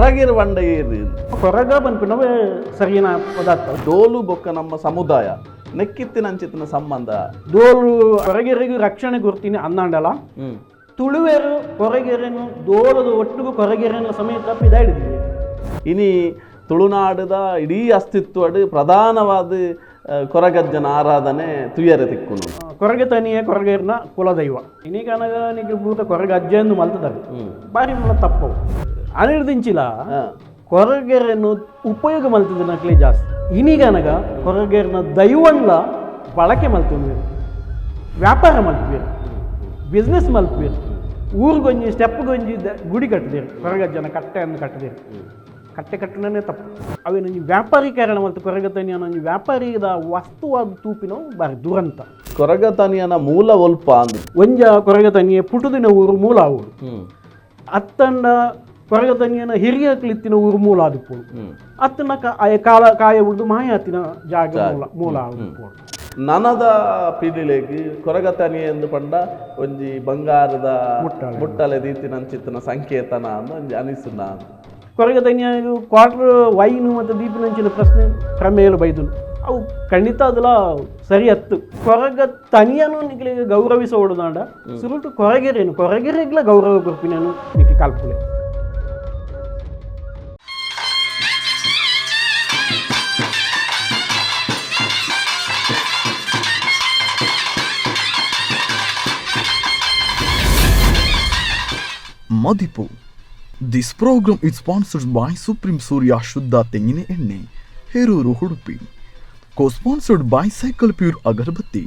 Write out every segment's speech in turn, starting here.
ಕೊರಗಿರ ಬಂಡೆಯೇರಿ ಕೊರಗ ಬಂದ್ಬಿಟ್ಟವೆ ಸರಿನ ಪದಾರ್ಥ ಡೋಲು ಬೊಕ್ಕ ನಮ್ಮ ಸಮುದಾಯ ನೆಕ್ಕಿತ್ತಿನಂಚಿತ್ತಿನ ಸಂಬಂಧ ದೋಲು ಕೊರಗೆರೆಗೂ ರಕ್ಷಣೆ ಗುರ್ತೀನಿ ಅನ್ನಂಡಲ್ಲ ತುಳುವೇರು ಕೊರಗೆರೆನು ದೋಲದ ಒಟ್ಟಿಗೂ ಕೊರಗೆರೆನ ಸಮೇತ ಇದಾಡಿದ್ವಿ ಇನಿ ತುಳುನಾಡದ ಇಡೀ ಅಸ್ತಿತ್ವಡ್ ಪ್ರಧಾನವಾದ ಕೊರಗಜ್ಜನ ಆರಾಧನೆ ತುಯ್ಯರೆ ತಿಕ್ಕುನು ಕೊರಗೆ ತನಿಯೇ ಕೊರಗೇರ್ನ ಕುಲದೈವ ಇನ್ನೀಗನಗ ನಿಗೆ ಭೂತ ಕೊರಗ ಅಜ್ಜೆ ಎಂದು ಮಲ್ತದಾರೆ ಬಾರಿ ಮನ ತಪ್ಪವು ಅನಿರ್ದಿಂಚಿಲ್ಲ ಕೊರಗೆರೆನು ಉಪಯೋಗ ಮಲ್ತದ ನಕ್ಲೆ ಜಾಸ್ತಿ ಇನ್ನೀಗನಗ ಕೊರಗೆರ್ನ ದೈವನ್ಲ ಬಳಕೆ ಮಲ್ತಂದ್ವಿ ವ್ಯಾಪಾರ ಮಲ್ತಿದ್ರು ಬಿಸ್ನೆಸ್ ಮಲ್ತಿದ್ರು ಊರಿಗೊಂಜಿ ಸ್ಟೆಪ್ಗೊಂಜಿ ಗುಡಿ ಕಟ್ಟಿದಿರು ಕೊರಗಜ್ಜನ ಕಟ್ಟೆಯನ್ನು ಕಟ್ಟಿದಿರು ಕಟ್ಟೆ ಕಟ್ಟಣನೇ ತಪ್ಪು ಅವೇನು ವ್ಯಾಪಾರೀಕರಣ ಮತ್ತು ಕೊರಗತನಿಯ ವ್ಯಾಪಾರಿದ ವಸ್ತುವಾದ ತೂಪಿನ ಬಾರಿ ದುರಂತ ಕೊರಗತನಿಯನ ಮೂಲ ಒಲ್ಪ ಅಂದ್ ಒಂಜ ಕೊರಗತನಿಯ ಪುಟುದಿನ ಊರು ಮೂಲ ಊರು ಅತ್ತಂಡ ಕೊರಗತನಿಯನ ಹಿರಿಯ ಕ್ಲಿತ್ತಿನ ಊರು ಮೂಲ ಆದಿಪ್ಪು ಅತ್ತನ ಕಾಯ ಉಳಿದು ಮಾಯಾತಿನ ಜಾಗ ಮೂಲ ಆದಿಪ್ಪು ನನದ ಪಿಡಿಲೆಗ್ ಕೊರಗತನಿ ಎಂದು ಪಂಡ ಒಂಜಿ ಬಂಗಾರದ ಮುಟ್ಟಲೆ ದೀತಿನಂಚಿತ್ತಿನ ಸಂಕೇತನ ಅಂದ ಒಂಜಿ ಅನಿಸುನ ಕೊರಗತನಿಯ ಕ್ವಾರ್ಟರ್ ವೈನು ಮತ್ತು ದೀಪಿನಂಚಿನ ಪ್ರಶ್ನೆ ಕ್ರಮೇಲು ಬೈದನು ಅವು ಖಂಡಿತ ಅದೆಲ್ಲ ಸರಿ ಹತ್ತು ಕೊರಗ ತನಿಯನು ನಿಕ್ಲಿಗೆ ಗೌರವಿಸ ಓಡುದಾಂಡ ಸುರುಟು ಕೊರಗೆರೇನು ಕೊರಗೆರೆಗ್ಲ ಗೌರವ ಕೊರ್ಪಿನೇನು ನಿಕ್ಲಿ ಕಾಲ್ಪುಲೆ ಮದಿಪು. This program is sponsored by Supreme Surya Shuddha ತೆಂಗಿನ ಎಣ್ಣೆ, Heruru, Udupi. Co-sponsored by Cycle Pure ಅಗರಬತ್ತಿ.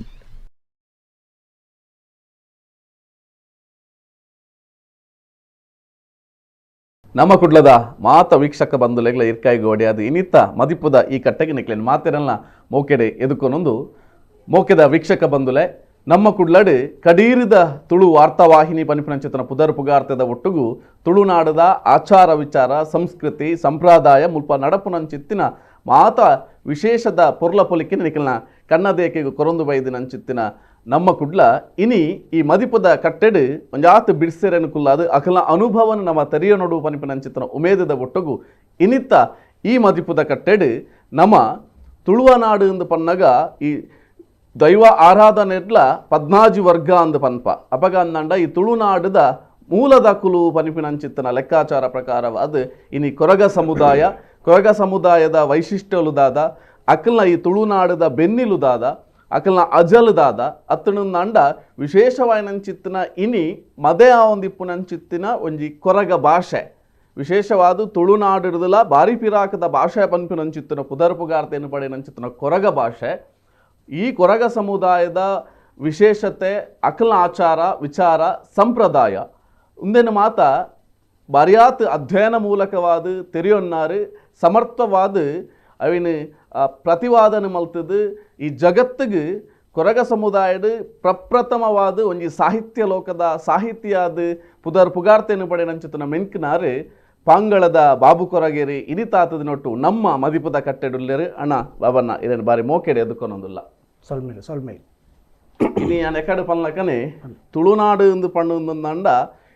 ನಮ್ಮ ಕುಡ್ಲದ ಮಾತ ವೀಕ್ಷಕ ಬಂಧುಲೆಗ್ಲ ಇರ್ಕಾಯಿಗೆ ಒಡೆಯಾದ ಇನಿತ್ತ ಮದಿಪುದ ಈ ಕಟ್ಟೆಗೆ ನಿಕ್ಲೇನು ಮಾತೆರಲ್ಲ ಮೋಕೆಡೆ ಎದುಕೊನೊಂದು ಮೋಕೆದ ವೀಕ್ಷಕ ಬಂಧುಲೆ ನಮ್ಮ ಕುಡ್ಲಡ್ ಕಡೀರಿದ ತುಳು ವಾರ್ತಾವಾಹಿನಿ ಪನಿಪನಂಚಿತನ ಪುದರ್ ಪುಗಾರ್ತದ ಒಟ್ಟುಗು ತುಳುನಾಡದ ಆಚಾರ ವಿಚಾರ ಸಂಸ್ಕೃತಿ ಸಂಪ್ರದಾಯ ಮುಲ್ಪ ನಡಪುನಂಚಿತ್ತಿನ ಮಾತ ವಿಶೇಷದ ಪೊರ್ಲ ಪೊಲಿಕಿನ ನಿಖಲ್ನ ಕನ್ನದೇಕೆಗೂ ಕೊರೊಂದು ಬೈದಿನಂಚಿತ್ತಿನ ನಮ್ಮ ಕುಡ್ಲ ಇನಿ ಈ ಮದಿಪದ ಕಟ್ಟೆಡ್ ಒಂಜಾತು ಬಿಡ್ಸೆರೆನು ಕುಲ್ಲಾದು ಅಕಲ್ನ ಅನುಭವನ ನಮ್ಮ ತೆರಿಯ ನೋಡು ಪನಿಪನಂಚಿತ್ತಿನ ಉಮೇದದ ಒಟ್ಟುಗು ಇನಿತ್ತ ಈ ಮದಿಪದ ಕಟ್ಟೆಡ್ ನಮ್ಮ ತುಳುವನಾಡು ಎಂದು ಪನ್ನಗ ಈ ದೈವ ಆರಾಧನೆಡ್ಲ 14 ವರ್ಗ ಅಂದು ಪನ್ಪ ಅಪಗ ಅಂದಂಡ ಈ ತುಳುನಾಡದ ಮೂಲದ ಕುಲು ಪನಿಪಿನಂಚಿತ್ತನ ಲೆಕ್ಕಾಚಾರ ಪ್ರಕಾರವಾದ ಇನಿ ಕೊರಗ ಸಮುದಾಯದ ವೈಶಿಷ್ಟ್ಯಲುದಾದ ಅಕಲ್ನ ಈ ತುಳುನಾಡದ ಬೆನ್ನಿಲುದಾದ ಅಕಲ್ನ ಅಜಲುದಾದ ಅತ್ತನಂದ ವಿಶೇಷವಾಯಿನಂಚಿತ್ತಿನ ಇನಿ ಮದೆ ಒಂದಿಪ್ಪುನಂಚಿತ್ತಿನ ಒಂಜಿ ಕೊರಗ ಭಾಷೆ ವಿಶೇಷವಾದ ತುಳುನಾಡಿಡ್ದಲ ಬಾರಿ ಪಿರಾಕದ ಭಾಷೆ ಪನ್ಪಿನಂಚಿತ್ತಿನ ಪುದರ್ಪುಗಾರ್ತೆಯನ್ನು ಪಡೆಯನಂಚಿತ್ತಿನ ಕೊರಗ ಭಾಷೆ ಈ ಕೊರಗ ಸಮುದಾಯದ ವಿಶೇಷತೆ ಅಕಲ್ನ ಆಚಾರ ವಿಚಾರ ಸಂಪ್ರದಾಯ ಉಂದೇನು ಮಾತ ಬಾರಿಯಾತ್ ಅಧ್ಯಯನ ಮೂಲಕವಾದ ತೆರೆಯೊನ್ನಾರು ಸಮರ್ಥವಾದ ಅವಿನ ಪ್ರತಿವಾದನೆ ಮಲ್ತದು ಈ ಜಗತ್ತಿಗೆ ಕೊರಗ ಸಮುದಾಯದ ಪ್ರಪ್ರಥಮವಾದ ಒಂಜಿ ಸಾಹಿತ್ಯ ಲೋಕದ ಸಾಹಿತ್ಯದ ಪುದರ್ ಪುಗಾರ್ತೆಯನ್ನು ಪಡೆಯನಂಚಿತನ ಮೆನ್ಕಿನಾರು ಪಾಂಗಳದ ಬಾಬು ಕೊರಗೇರಿ ಇನಿತಾತದ ನೊಟ್ಟು ನಮ್ಮ ಮದಿಪದ ಕಟ್ಟೆಡುಲ್ಲೇರು ಅಣ್ಣ ಬಾಬಣ್ಣ ಇದನ್ನು ಬಾರಿ ಮೋಕೆಡೆ ಎದುಕೊನೊಂದಿಲ್ಲ ಸೊಲ್ಮೇಲೆ ಇನಿ ನಾನು ಎಕಡೆ ಪನ್ಲಕನೆ ತುಳುನಾಡು ಎಂದು ಪಣ್ಣೊಂದಂಡ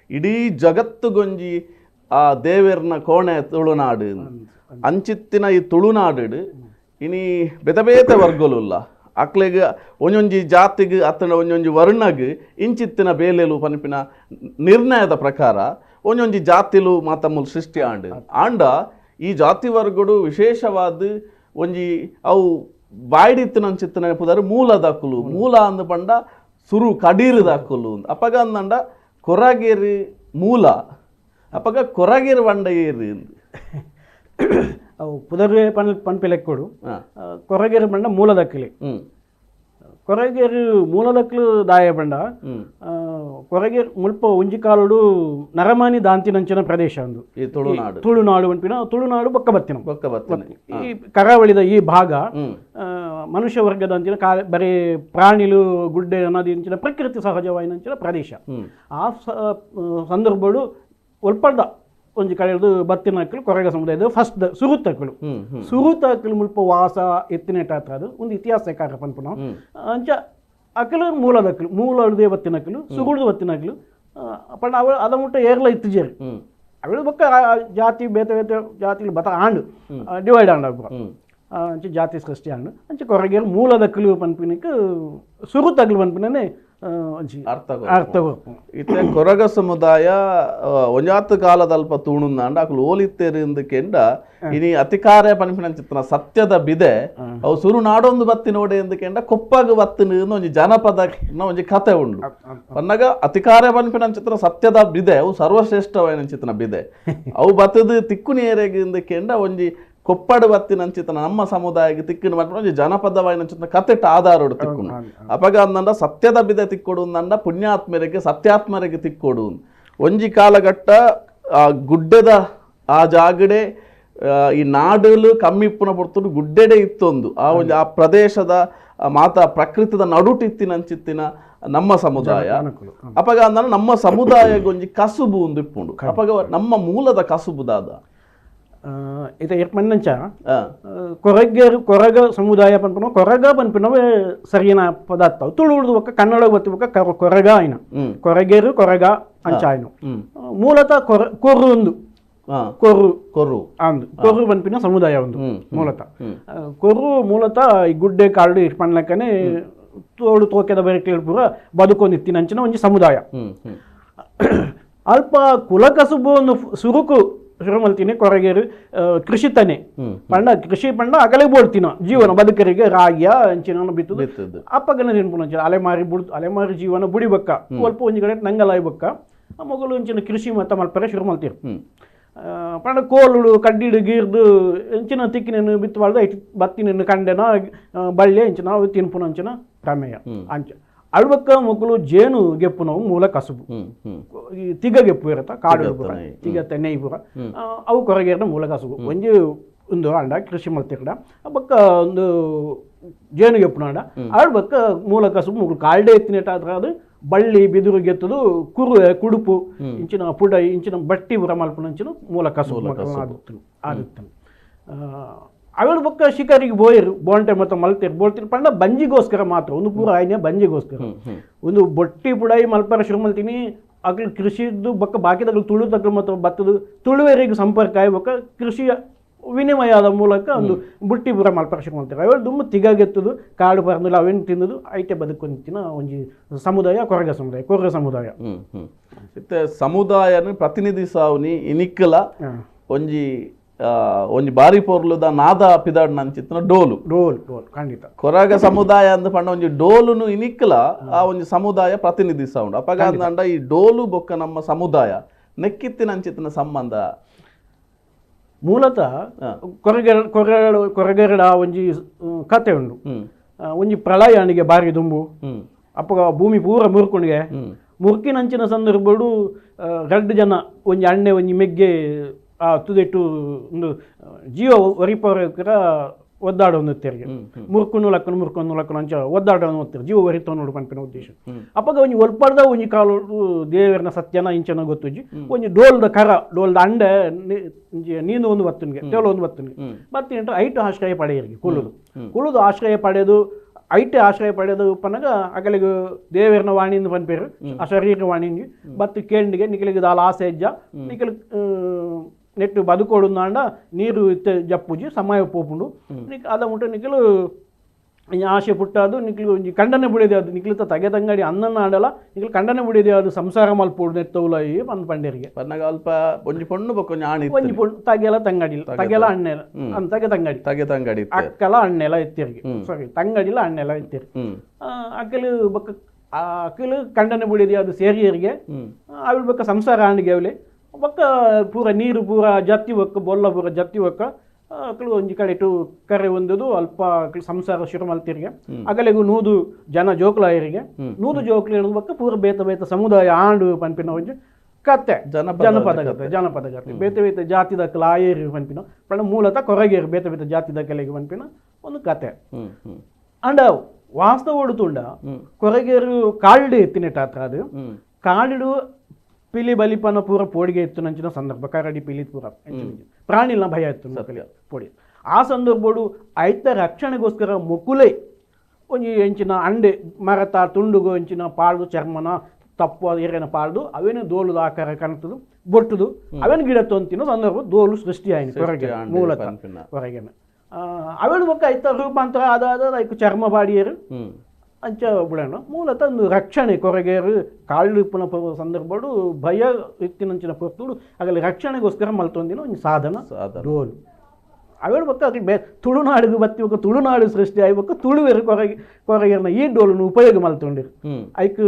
ಇಡೀ ಜಗತ್ತುಗೊಂಜಿ ಆ ದೇವೇರ್ನ ಕೋಣೆ ತುಳುನಾಡು ಅಂಚಿತ್ತಿನ ಈ ತುಳುನಾಡು ಇನಿ ಬೇತೆ ವರ್ಗಲುಲ್ಲ ಅಕ್ಲೆಗೆ ಒಂದೊಂಜಿ ಜಾತಿಗೆ ಅತ್ತನ ಒಂದೊಂಜಿ ವರ್ಣಗೆ ಇಂಚಿತ್ತಿನ ಬೇಲೆಲು ಪನಿಪಿನ ನಿರ್ಣಯದ ಪ್ರಕಾರ ಒಂದೊಂಜಿ ಜಾತಿಲು ಮಾತಮ್ಮಲು ಸೃಷ್ಟಿ ಆಂಡ ಈ ಜಾತಿ ವರ್ಗಡು ವಿಶೇಷವಾದ ಒಂಜಿ ಅವು ಬಾಯ್ಡಿತ್ತಿನಂಚಿತ್ತಿನ ಪುದರು ಮೂಲದ ಕುಲು ಮೂಲ ಅಂದು ಪಂಡ ಸುರು ಕಡೀರದ ಕುಲು ಅಪಗ ಅಂದಂಡ ಕೊರಗೇರಿ ಮೂಲ ಅಪಗ ಕೊರಗೇರಿ ಬಂಡೆಯೇರಿ ಅವು ಪುದರ್ವೆ ಪನ್ಪಿಲೆಕ್ಕೊಡು ಕೊರಗೇರಿ ಬಂಡ ಮೂಲದಕ್ಕಲಿ ಕೊರಗೇರಿ ಮೂಲದಕ್ಕಲು ದಾಯ ಬಂಡ ಕೊರಗೇರಿ ಮುಲ್ಪ ಒಂಜಿ ಕಾಲುಡು ನರಮಾನಿ ದಾಂತಿನಂಚಿನ ಪ್ರದೇಶ ಅಂದು ಈ ತುಳುನಾಡು ಪನ್ಪಿನ ತುಳುನಾಡು ಬೊಕ್ಕ ಈ ಕರಾವಳಿದ ಈ ಭಾಗ ಮನುಷ್ಯ ವರ್ಗದ ಅಂಚಿನ ಬರೀ ಪ್ರಾಣಿಲು ಗುಡ್ಡೆ ಅನ್ನೋದಿಂಚಿನ ಪ್ರಕೃತಿ ಸಹಜವಾಯಿನಂಚಿನ ಪ್ರದೇಶ ಆ ಸಂದರ್ಭಗಳು ಒಲ್ಪಡ್ದ ಒಂಜಿ ಕಡೆದು ಬತ್ತಿನಕ್ಕಲು ಕೊರಗ ಸಮುದಾಯದ ಫಸ್ಟ್ ಸುರುತಕ್ಕಲು ಮುಲ್ಪ ವಾಸ ಎತ್ತಿನೆಟ್ಟಾತ್ರ ಅದು ಒಂದು ಇತಿಹಾಸಕಾರ ಪನ್ಪುನ ಅಂಚ ಅಕಲು ಮೂಲದಕ್ಕಲು ಮೂಲ ಬತ್ತಿನಕ್ಕಲು ಸುಗುಳ್ದು ಬತ್ತಿನಕ್ಕಲು ಪಂಡ ಅದ ಮುಟ್ಟ ಏರ್ಲ ಇತ್ತಿಜೇರಿ ಅವೆಲ್ಲ ಬೊಕ್ಕ ಜಾತಿ ಬೇತೆ ಬೇತೆ ಜಾತಿಗಳು ಬತ್ತ ಆಂಡು ಡಿವೈಡ್ ಆಂಡ ಅಂಚೆ ಜಾತಿ ಸೃಷ್ಟಿ ಆಂಡು ಅಂಚೆ ಕೊರಗೇರು ಮೂಲದ ಕಿಲು ಪನ್ಪಿನಕ್ಕೆ ಸುರು ತಗ್ಲು ಪನ್ಪಿನೇ ಅರ್ಥ ಇತ್ತೆ ಕೊರಗ ಸಮುದಾಯ ಒಂಜಾತು ಕಾಲದಲ್ಪ ತೂಣುಂದಾಂಡ ಅಕುಲು ಓಲಿತ್ತೇರಿಂದಕೆಂಡ ಇನಿ ಅತಿಕಾರ್ಯ ಪನ್ಪಿನ ಸತ್ಯದ ಬಿದೆ ಅವು ಸುರು ನಾಡೊಂದು ಬತ್ತಿ ನೋಡೆ ಎಂದಕೆಂಡ ಕೊಪ್ಪಾಗ ಬತ್ತಿನ ಒಂಜಿ ಜನಪದ ಒಂಜಿ ಕತೆ ಉಂಡು ಪನ್ನಗ ಅತಿಕಾರ್ಯ ಪನ್ಪಿನ ಚಿತ್ರ ಸತ್ಯದ ಬಿದೆ ಅವು ಸರ್ವಶ್ರೇಷ್ಠವಾದ ಚಿತ್ರ ಬಿದೆ ಅವು ಬತ್ತದ ತಿಕ್ಕುನಿ ಏರೆಗಿಂದಕೆಂಡ ಒಂಜಿ ಕೊಪ್ಪಡು ಬತ್ತಿನ ಚಿತ್ರ ನಮ್ಮ ಸಮುದಾಯಕ್ಕೆ ತಿಕ್ಕಿನ ಮಾಡ್ಕೊಂಡು ಜನಪದವಾಯಿನ ಚಿತ್ರ ಕತೆಟ್ ಆಧಾರೋಡು ತಿಕ್ಕುನು ಅಪಗ ಅಂದಂಡ ಸತ್ಯದ ಬಿದೆ ತಿಕ್ಕೊಡು ಅಂದಂಡ ಪುಣ್ಯಾತ್ಮರಿಗೆ ಸತ್ಯಾತ್ಮರಿಗೆ ತಿಕ್ಕೊಡು ಒಂಜಿ ಕಾಲಘಟ್ಟ ಆ ಗುಡ್ಡದ ಆ ಜಾಗಡೆ ಈ ನಾಡಲು ಕಮ್ಮಿಪ್ಪುನ ಪೊರ್ತುಡು ಗುಡ್ಡೆಡೆ ಇತ್ತೊಂದು ಆ ಪ್ರದೇಶದ ಮಾತಾ ಪ್ರಕೃತಿದ ನಡುಟಿತ್ತಿನ ಚಿತ್ತಿನ ನಮ್ಮ ಸಮುದಾಯ ಅಪಗ ಅಂದ ನಮ್ಮ ಸಮುದಾಯಗೊಂಜಿ ಕಸುಬು ಒಂದು ಇಪ್ಪುಂಡು ಅಪಗ ನಮ್ಮ ಮೂಲದ ಕಸುಬುದಾದ ಇದು ಏರ್ಪಣ್ಣಂಚ ಕೊರಗ ಸಮುದಾಯ ಪನ್ಪನ ಕೊರಗ ಪನ್ಪಿನವೇ ಸರಿಯನ ಪದಾರ್ಥ ತುಳುದು ಒಕ್ಕ ಕನ್ನಡ ಗೊತ್ತಿಬೇಕ ಕೊರಗ ಆಯ್ನ ಕೊರಗೇರು ಕೊರಗ ಅಂಚ ಆಯ್ನು ಮೂಲತಃ ಕೊರ್ರು ಒಂದು ಕೊರ್ರು ಅಂದು ಕೊರ್ರು ಪನ್ಪಿನ ಸಮುದಾಯ ಒಂದು ಮೂಲತಃ ಕೊರ್ರು ಮೂಲತಃ ಈ ಗುಡ್ಡೆ ಕಾಡು ಇರ್ಪಣ್ಲಕ್ಕನೆ ತೋಡು ತೋಕೆದ ಬೆರಕೆ ಪೂರ ಬದುಕೊಂಡಿತ್ತಿನಂಚಿನ ಒಂಜಿ ಸಮುದಾಯ ಅಲ್ಪ ಕುಲಕಸುಬು ಒಂದು ಸುರುಕು ಶುರು ಮಲ್ತೀನಿ ಕೊರಗೇರು ಕೃಷಿ ತಾನೆ ಪಂಡ ಕೃಷಿ ಪಂಡ ಅಗಲೆ ಬೋಡ್ತೀನ ಜೀವನ ಬದುಕರಿಗೆ ರಾಗ್ಯ ಅಂಚಿನ ಬಿತ್ತದು ಅಪ್ಪಗನ ನೆನ್ಪುನ ಅಲೆಮಾರಿ ಜೀವನ ಬುಡಿಬಕ್ಕ ಸ್ವಲ್ಪ ಒಂಜಿ ಕಡೆ ನಂಗಲಾಯ್ಬಕ್ಕ ಮಗಳು ಅಂಚಿನ ಕೃಷಿ ಮತ್ತ ಮಲ್ಪರೆ ಶುರು ಮಲ್ತೀರು ಪಂಡ ಕೋಲು ಕಡ್ಡಿಡು ಗೀರ್ದು ಎಂಚಿನ ತಿಕ್ಕಿನ ಬಿತ್ತಬಾರ್ದು ಬತ್ತಿನ ಕಂಡೆನ ಬಳ್ಳಿ ಎಂಚಿನ ತಿನ್ಪುನ ಅಂಚಿನ ಪ್ರಮೇಯ ಅಂಚ ಅಳ್ಬಕ್ಕ ಮಕ್ಕಳು ಜೇನು ಗೆಪ್ಪು ನಾವು ಮೂಲ ಕಸುಬು ಈ ತಿಗ ಗೆಪ್ಪು ಇರತ್ತ ಕಾಡು ಪುರ ತಿಗ ತೆನ್ನೆ ಪುರ ಅವು ಕೊರಗೇರಿನ ಮೂಲ ಕಸುಬು ಒಂಜಿ ಒಂದು ಅಂಡ ಕೃಷಿ ಮಲ್ತಿಕಡ ಬಕ್ಕ ಒಂದು ಜೇನು ಗೆಪ್ಪು ಅಂಡ ಅಳ್ಬಕ್ಕ ಮೂಲ ಕಸುಬು ಮಕ್ಕಳು ಕಾಲ್ಡೆ ಎತ್ತಿನೇಟ ಅದು ಬಳ್ಳಿ ಬಿದುರು ಗೆತ್ತದು ಕುಡುಪು ಇಂಚಿನ ಪುಡ ಇಂಚಿನ ಬಟ್ಟಿ ಪುರ ಮಲ್ಪನ ಇಂಚಿನ ಮೂಲ ಕಸುಬು ಆದಿತ್ತು ಅವಳು ಬೊಕ್ಕ ಶಿಕಾರಿಗೆ ಬೋಯರು ಬೋಂಟೆ ಮತ್ತು ಮಲ್ತೇರು ಬೋಳ್ತೀನಿ ಪಂಡ ಬಂಜಿಗೋಸ್ಕರ ಮಾತ್ರ ಒಂದು ಪೂರ ಆಯ್ನೆ ಬಂಜಿಗೋಸ್ಕರ ಒಂದು ಬೊಟ್ಟಿ ಪುಡಾಯಿ ಮಲ್ಪರ ಶುರು ಮಲ್ತೀನಿ ಅಗ್ಲು ಕೃಷಿದ್ದು ಬೊಕ್ಕ ಬಾಕಿದಾಗಲು ತುಳು ತಗ್ಲು ಮತ್ತು ಭತ್ತದ ತುಳುವೆರಿಗೆ ಸಂಪರ್ಕ ಆಗಿ ಬೊಕ್ಕ ಕೃಷಿಯ ವಿನಿಮಯದ ಮೂಲಕ ಒಂದು ಬುಟ್ಟಿ ಪೂರ ಮಲ್ಪರ ಶುರು ಮಾಡ್ತಾರೆ ಅವಳು ತುಂಬ ತಿಗಾಗೆತ್ತದು ಕಾಡು ಪರಂದಿಲ್ಲ ಅವೇನು ತಿನ್ನೋದು ಐಟೆ ಬದುಕೊಂತಿನ ಒಂಜಿ ಸಮುದಾಯ ಕೊರಗ ಸಮುದಾಯ ಸಮುದಾಯನ ಪ್ರತಿನಿಧಿಸಾವುನಿ ಇನಿಕ್ಕಲ ಒಂಜಿ ಬಾರಿ ಪೊರ್ಲುದ ನಾದ ಪಿದಾಡ್ ನಂಚಿತ್ತಿನ ಡೋಲು ಖಂಡಿತ ಕೊರಗ ಸಮುದಾಯ ಅಂದ ಪಂಡ ಒಂಜಿ ಡೋಲುನು ಇನಿಕ್ಕಲ ಆ ಒಂಜಿ ಸಮುದಾಯ ಪ್ರತಿನಿಧಿಸ ಉಂಡು ಅಪಗ ಅಂದ ಈ ಡೋಲು ಬೊಕ್ಕ ನಮ್ಮ ಸಮುದಾಯ ನೆಕ್ಕಿತ್ತಿನ ಅಂಚಿತ್ತಿನ ಸಂಬಂಧ ಮೂಲತಃ ಕೊರಗೆರಡ ಒಂಜಿ ಕತೆ ಉಂಡು ಒಂಜಿ ಪ್ರಳಯಾಣಿಗೆ ಬಾರಿ ದುಂಬು ಅಪ್ಪಗ ಭೂಮಿ ಪೂರ ಮುರ್ಕೊಂಡ್ಗೆ ಮುರ್ಕಿನಂಚಿನ ಸಂದರ್ಭಡು 2 ಜನ ಒಂಜಿ ಅಣ್ಣೆ ಒಂಜಿ ಮೆಗ್ಗೆ ತುದೆಟ್ಟು ಒಂದು ಜೀವ ಒರಿಪರ ಒದ್ದಾಡ ತೆರಿಗೆ ಮುರ್ಕೊಂಡು ಲಕ್ಕನು ಅಂಚ ಒದ್ದಾಡ ಓದ್ತಾರೆ ಜೀವ ಒರಿತ ನೋಡು ಪಂಪಿನ ಉದ್ದೇಶ ಅಪ್ಪಗ ಒಂಜಿ ಒಲ್ಪಡ್ದ ಒಂಜಿ ಕಾಲು ದೇವರನ ಸತ್ಯನ ಇಂಚನ ಗೊತ್ತುಜಿ ಒಂಜಿ ಡೋಲ್ದ ಡೋಲ್ದ ಅಂಡೆ ನೀನು ಒಂದು ಬತ್ತನಿಗೆ ತೇಳು ಒಂದು ಬತ್ತೀನಿ ಐಟು ಆಶ್ರಯ ಪಡೆಯರಿಗೆ ಕುಳುದು ಆಶ್ರಯ ಪಡೆದು ಐಟೆ ಆಶ್ರಯ ಪಡೆದು ಪನ್ನಗ ಅಕಲಿಗೆ ದೇವರನ ವಾಣಿಯಿಂದ ಪನ್ಪೇರು ಆ ಶರೀರ ವಾಣಿಂಗಿ ಬತ್ತು ಕೇಂಡಿಗೆ ನಿಖಲಿಗೆ ದಾಲ ಆಸೆ ಹೆಜ್ಜ ನಿಖಲ್ ನೆಟ್ಟು ಬದುಕೋಡು ಅಂಡ ನೀರು ಇತ್ತೆ ಜಪ್ಪುಜಿ ಸಮಯ ಪೋಪುಂಡು ಅದ ಮುಟ್ಟ ನಿಖಲು ಆಶೆ ಪುಟ್ಟದು ನಿಖಲು ಒಂಜಿ ಕಂಡನೆ ಬಿಡಿದೆ ಅದು ನಿಖಲಿತ ತಗೆ ತಂಗಡಿ ಅನ್ನನ್ನ ಆಡಲ್ಲ ನಿಖಲು ಕಂಡನೆ ಬಿಡಿದೆ ಅದು ಸಂಸಾರ ಮಲ್ಪೋಡು ನೆತ್ತವುಲೈ ಪಂಡೇರಿಗೆ ಪನ್ನಗ ಅಲ್ಪ ಒಂಜಿ ಪೊಣ್ಣು ಬೊಕ್ಕ ಆಣಿ ಒಂಜಿ ಪೊಣ್ಣು ತಗೆಲ ತಂಗಡಿ ತಗೆಲ ಅಣ್ಣೆಲ ತಗೆ ತಂಗಡಿ ಅಕ್ಕಲ ಅಣ್ಣೆಲ ಎತ್ತಿರಿಗೆ ಸಾರಿ ತಂಗಡಿಲ ಅಣ್ಣೆಲ ಎತ್ತಿರಿ ಅಕ್ಕಲು ಬೊಕ್ಕ ಅಕ್ಕಲು ಕಂಡನೆ ಬಿಡಿದೆ ಅದು ಸೇರಿಯರಿಗೆ ಅವಳು ಬೊಕ್ಕ ಸಂಸಾರ ಆಣಿಗೆ ಅವಲೆ ಬೊಕ್ಕ ಪೂರ ನೀರು ಪೂರ ಜತ್ತಿ ಒಕ್ಕ ಬೊಲ್ಲ ಪೂರ ಜತ್ತಿ ಒಕ್ಕ ಅಕ್ಕಳು ಒಂಜಿ ಕಡೆ ಇಟ್ಟು ಕರೆ ಒಂದದು ಅಲ್ಪ ಸಂಸಾರ ಶುರು ಮಲ್ತಿರಿಗೆ ಅಗಲೆಗೂ ನೂದು ಜನ ಜೋಕ್ಲಾಯರಿಗೆ ನೂದು ಜೋಕ್ಲಿ ಹೇಳೋದು ಬೊಕ್ಕ ಪೂರ ಬೇತ ಸಮುದಾಯ ಆಂಡು ಪಂಪಿನ ಒಂಜಿ ಕತೆ ಜನಪದ ಗತೆ ಬೇತೆ ಜಾತಿದ ಆಯೇರಿ ಪಂಪಿನ ಪಂಡ ಮೂಲತಃ ಕೊರಗೇರು ಬೇತೆ ಜಾತಿದ ಕೆಲೆಗೆ ಪಂಪಿನ ಒಂದು ಕತೆ ಅಂಡ ವಾಸ್ತವ ಹೊಡುತುಂಡ ಕೊರಗೇರು ಕಾಲ್ಡೆ ಎತ್ತಿನೆಟ್ಟ ಹತ್ರ ಅದು ಕಾಡಿಡು ಪಿಲಿ ಬಲಿಪನ ಪೂರ ಪೋಡಿಗೆ ಇತ್ತು ನಂಚಿನ ಸಂದರ್ಭ ಕರಡಿ ಪಿಲಿ ಪೂರ ಪ್ರಾಣಿಲ್ನ ಭಯ ಇತ್ತು ಪೋಡಿ ಆ ಸಂದರ್ಭಡು ಐತ ರಕ್ಷಣೆಗೋಸ್ಕರ ಮುಕುಲೆ ಒಂಜಿ ಎಂಚಿನ ಅಂಡೆ ಮರತ ತುಂಡುಗು ಎಂಚಿನ ಪಾಳು ಚರ್ಮನ ತಪ್ಪು ಏರೇನ ಪಾಡ್ದು ಅವೇನು ದೋಲುದ ಆಕಾರ ಕಾಣ್ತದು ಬೊಟ್ಟುದು ಅವೇನು ಗಿಡ ತೊಂತಿನೋ ಸಂದರ್ಭ ದೋಲು ಸೃಷ್ಟಿ ಆಯ್ತು ಹೊರಗೆ ಮೂಲತಃ ಹೊರಗೆನ ಅವೇನು ಬೊಕ್ಕ ಐತ ರೂಪಾಂತರ ಆದಾದ ಐಕು ಚರ್ಮ ಬಾಡಿಯರು ಅಂಚ ಬಿಡೋಣ ಮೂಲತಃ ಒಂದು ರಕ್ಷಣೆ ಕೊರಗೇರು ಕಾಳುಪ್ಪನ ಸಂದರ್ಭಡು ಭಯ ಇತ್ತಿನಂಚಿನ ಪೊರ್ತುಡು ಆಗಲಿ ರಕ್ಷಣೆಗೋಸ್ಕರ ಮಲ್ತೊಂದಿನ ಒಂದು ಸಾಧನ ಡೋಲು ಅವೇನು ಬೊಕ್ಕ ಅದ್ರ ತುಳುನಾಡಿಗೆ ಬತ್ತಿಬೇಕು ತುಳುನಾಡು ಸೃಷ್ಟಿ ಆಗ್ಬೇಕು ತುಳುವೇರು ಕೊರಗೇರಿನ ಈ ಡೋಲನ್ನು ಉಪಯೋಗ ಮಲ್ತೊಂಡಿರು ಐಕ್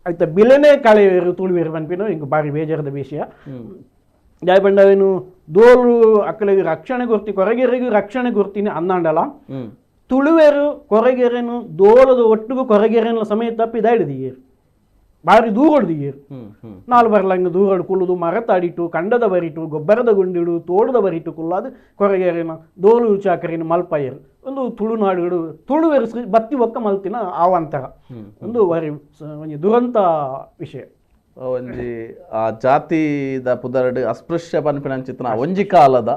ಆಯ್ತಾ ಬಿಲೆನೇ ಕಳೆಯರು ತುಳುವೇರು ಪನ್ಪಿನೋ ಹಿಂಗೆ ಬಾರಿ ಬೇಜಾರದ ವಿಷಯ ಯಾಯ ಬಂಡವೇನು ದೋಲು ಅಕ್ಕಲಿಗೆ ರಕ್ಷಣೆ ಗುರ್ತಿ ಕೊರಗೇರಿಗೂ ರಕ್ಷಣೆ ಗುರ್ತಿನಿ ಅನ್ನಂಡಲ್ಲ ತುಳುವೇರು ಕೊರಗೇರೇನು ದೋಲದ ಒಟ್ಟಿಗೂ ಕೊರಗೇರೇನ ಸಮೇತ ಪಿದಾಡಿದೀಯರು ಭಾರಿ ದೂರ ಹೊಡೆದೀಯರು ನಾಲ್ ಬರ್ಲಂಗೆ ದೂರ ಕುಲ್ಲುದು ಮರ ತಾಡಿಟ್ಟು ಕಂಡದ ಬರಿಟು ಗೊಬ್ಬರದ ಗುಂಡಿಡು ತೋಡದ ಬರಿಟು ಕುಲ್ಲಾದು ಕೊರಗೇರಿನ ದೋಲು ಚಾಕರಿನ ಮಲ್ಪಯ್ಯರು ಒಂದು ತುಳುನಾಡುಗಳು ತುಳುವೇರು ಬತ್ತಿ ಒಕ್ಕ ಮಲ್ತಿನ ಆವಂತರ ಒಂದು ವರಿ ಒಂಜಿ ದುರಂತ ವಿಷಯ ಒಂಜಿ ಆ ಜಾತಿದ ಪುದರ್ಡ್ ಅಸ್ಪೃಶ್ಯ ಪನ್ಪಿನಂಚಿತ್ತನ ಒಂಜಿ ಕಾಲದ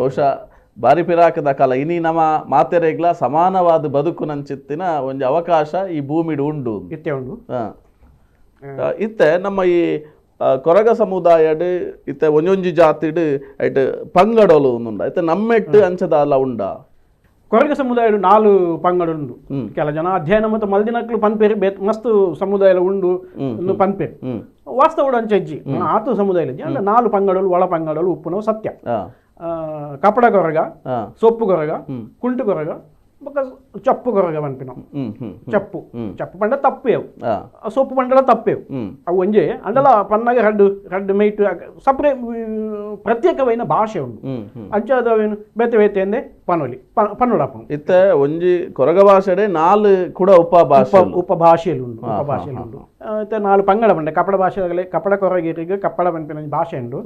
ಬಹುಶಃ ಬಾರಿ ಪಿರಾಕದ ಕಾಲ ಇನಿ ನಮ್ಮ ಮಾತೆರೆಗ್ಲ ಸಮಾನವಾದ ಬದುಕು ನಂಚಿತ್ತಿನ ಒಂಜಿ ಅವಕಾಶ ಈ ಭೂಮಿಡು ಉಂಡು ಇತ್ತೆ ಉಂಡು ಇತ್ತೆ ನಮ್ಮ ಈ ಕೊರಗ ಸಮುದಾಯಡ್ ಇತ್ತೆ ಒಂಜೊಂಜಿ ಜಾತಿಡ್ ಐಟ್ ಪಂಗಡಲು ಉಂಡ ಇತ್ತೆ ನಮ್ಮೆಟ್ಟು ಅಂಚದ ಅಲ್ಲ ಉಂಡ ಕೊರಗ ಸಮುದಾಯ 4 ಪಂಗಡ ಉಂಡು ಕೆಲ ಜನ ಅಧ್ಯಯನ ಮತ್ತು ಮಲ್ದಿನಕ್ಲು ಪನ್ಪೇರಿ ಮಸ್ತ್ ಸಮುದಾಯ ಉಂಡು ಪನ್ಪೇರಿ ವಾಸ್ತವ ಅಂಚಜ್ಜಿ ಆತು ಸಮುದಾಯ 4 ಪಂಗಡಲು ಒಳ ಪಂಗಡಲು ಉಪ್ಪುನವು ಸತ್ಯ ಕಪಡ ಕೊರಗ ಸೊಪ್ಪು ಕೊರಗ ಕುಂಟು ಕೊರಗ ಬೊಕ್ಕ ಚಪ್ಪು ಕೊರಗ ಪನ್ಪಿನ ಚಪ್ಪು ಚಪ್ಪು ಪಂಡ ತಪ್ಪೇವು ಸೊಪ್ಪು ಪಂಡಲ ತಪ್ಪೇವು ಅವು ಒಂಜೆ ಅಂಡಲ ಪನ್ನಾಗ ರಡ್ಡು ಮೈಟ್ ಸಪ್ರೇ ಪ್ರತ್ಯೇಕವೈನ ಭಾಷೆ ಉಂಟು ಅಂಚಾದವೇನು ಬೇತೆ ಬೇತೆ ಅಂದೆ ಪನೋಲಿ ಪನ್ನೊಡಪ್ಪ ಇತ್ತೆ ಒಂಜಿ ಕೊರಗ ಭಾಷೆಡೆ 4 ಕೂಡ ಉಪಭಾಷೆಯಲ್ಲಿ ಉಂಟು ಉಪಭಾಷೆಯಲ್ಲಿ ಉಂಟು ಇತ್ತೆ 4 ಪಂಗಡ ಪಂಡೆ ಕಪಡ ಭಾಷೆದಾಗಲೇ ಕಪಡ ಕೊರಗೇರಿಗೆ ಕಪ್ಪಡ ಪನ್ಪಿನ ಭಾಷೆ ಉಂಡು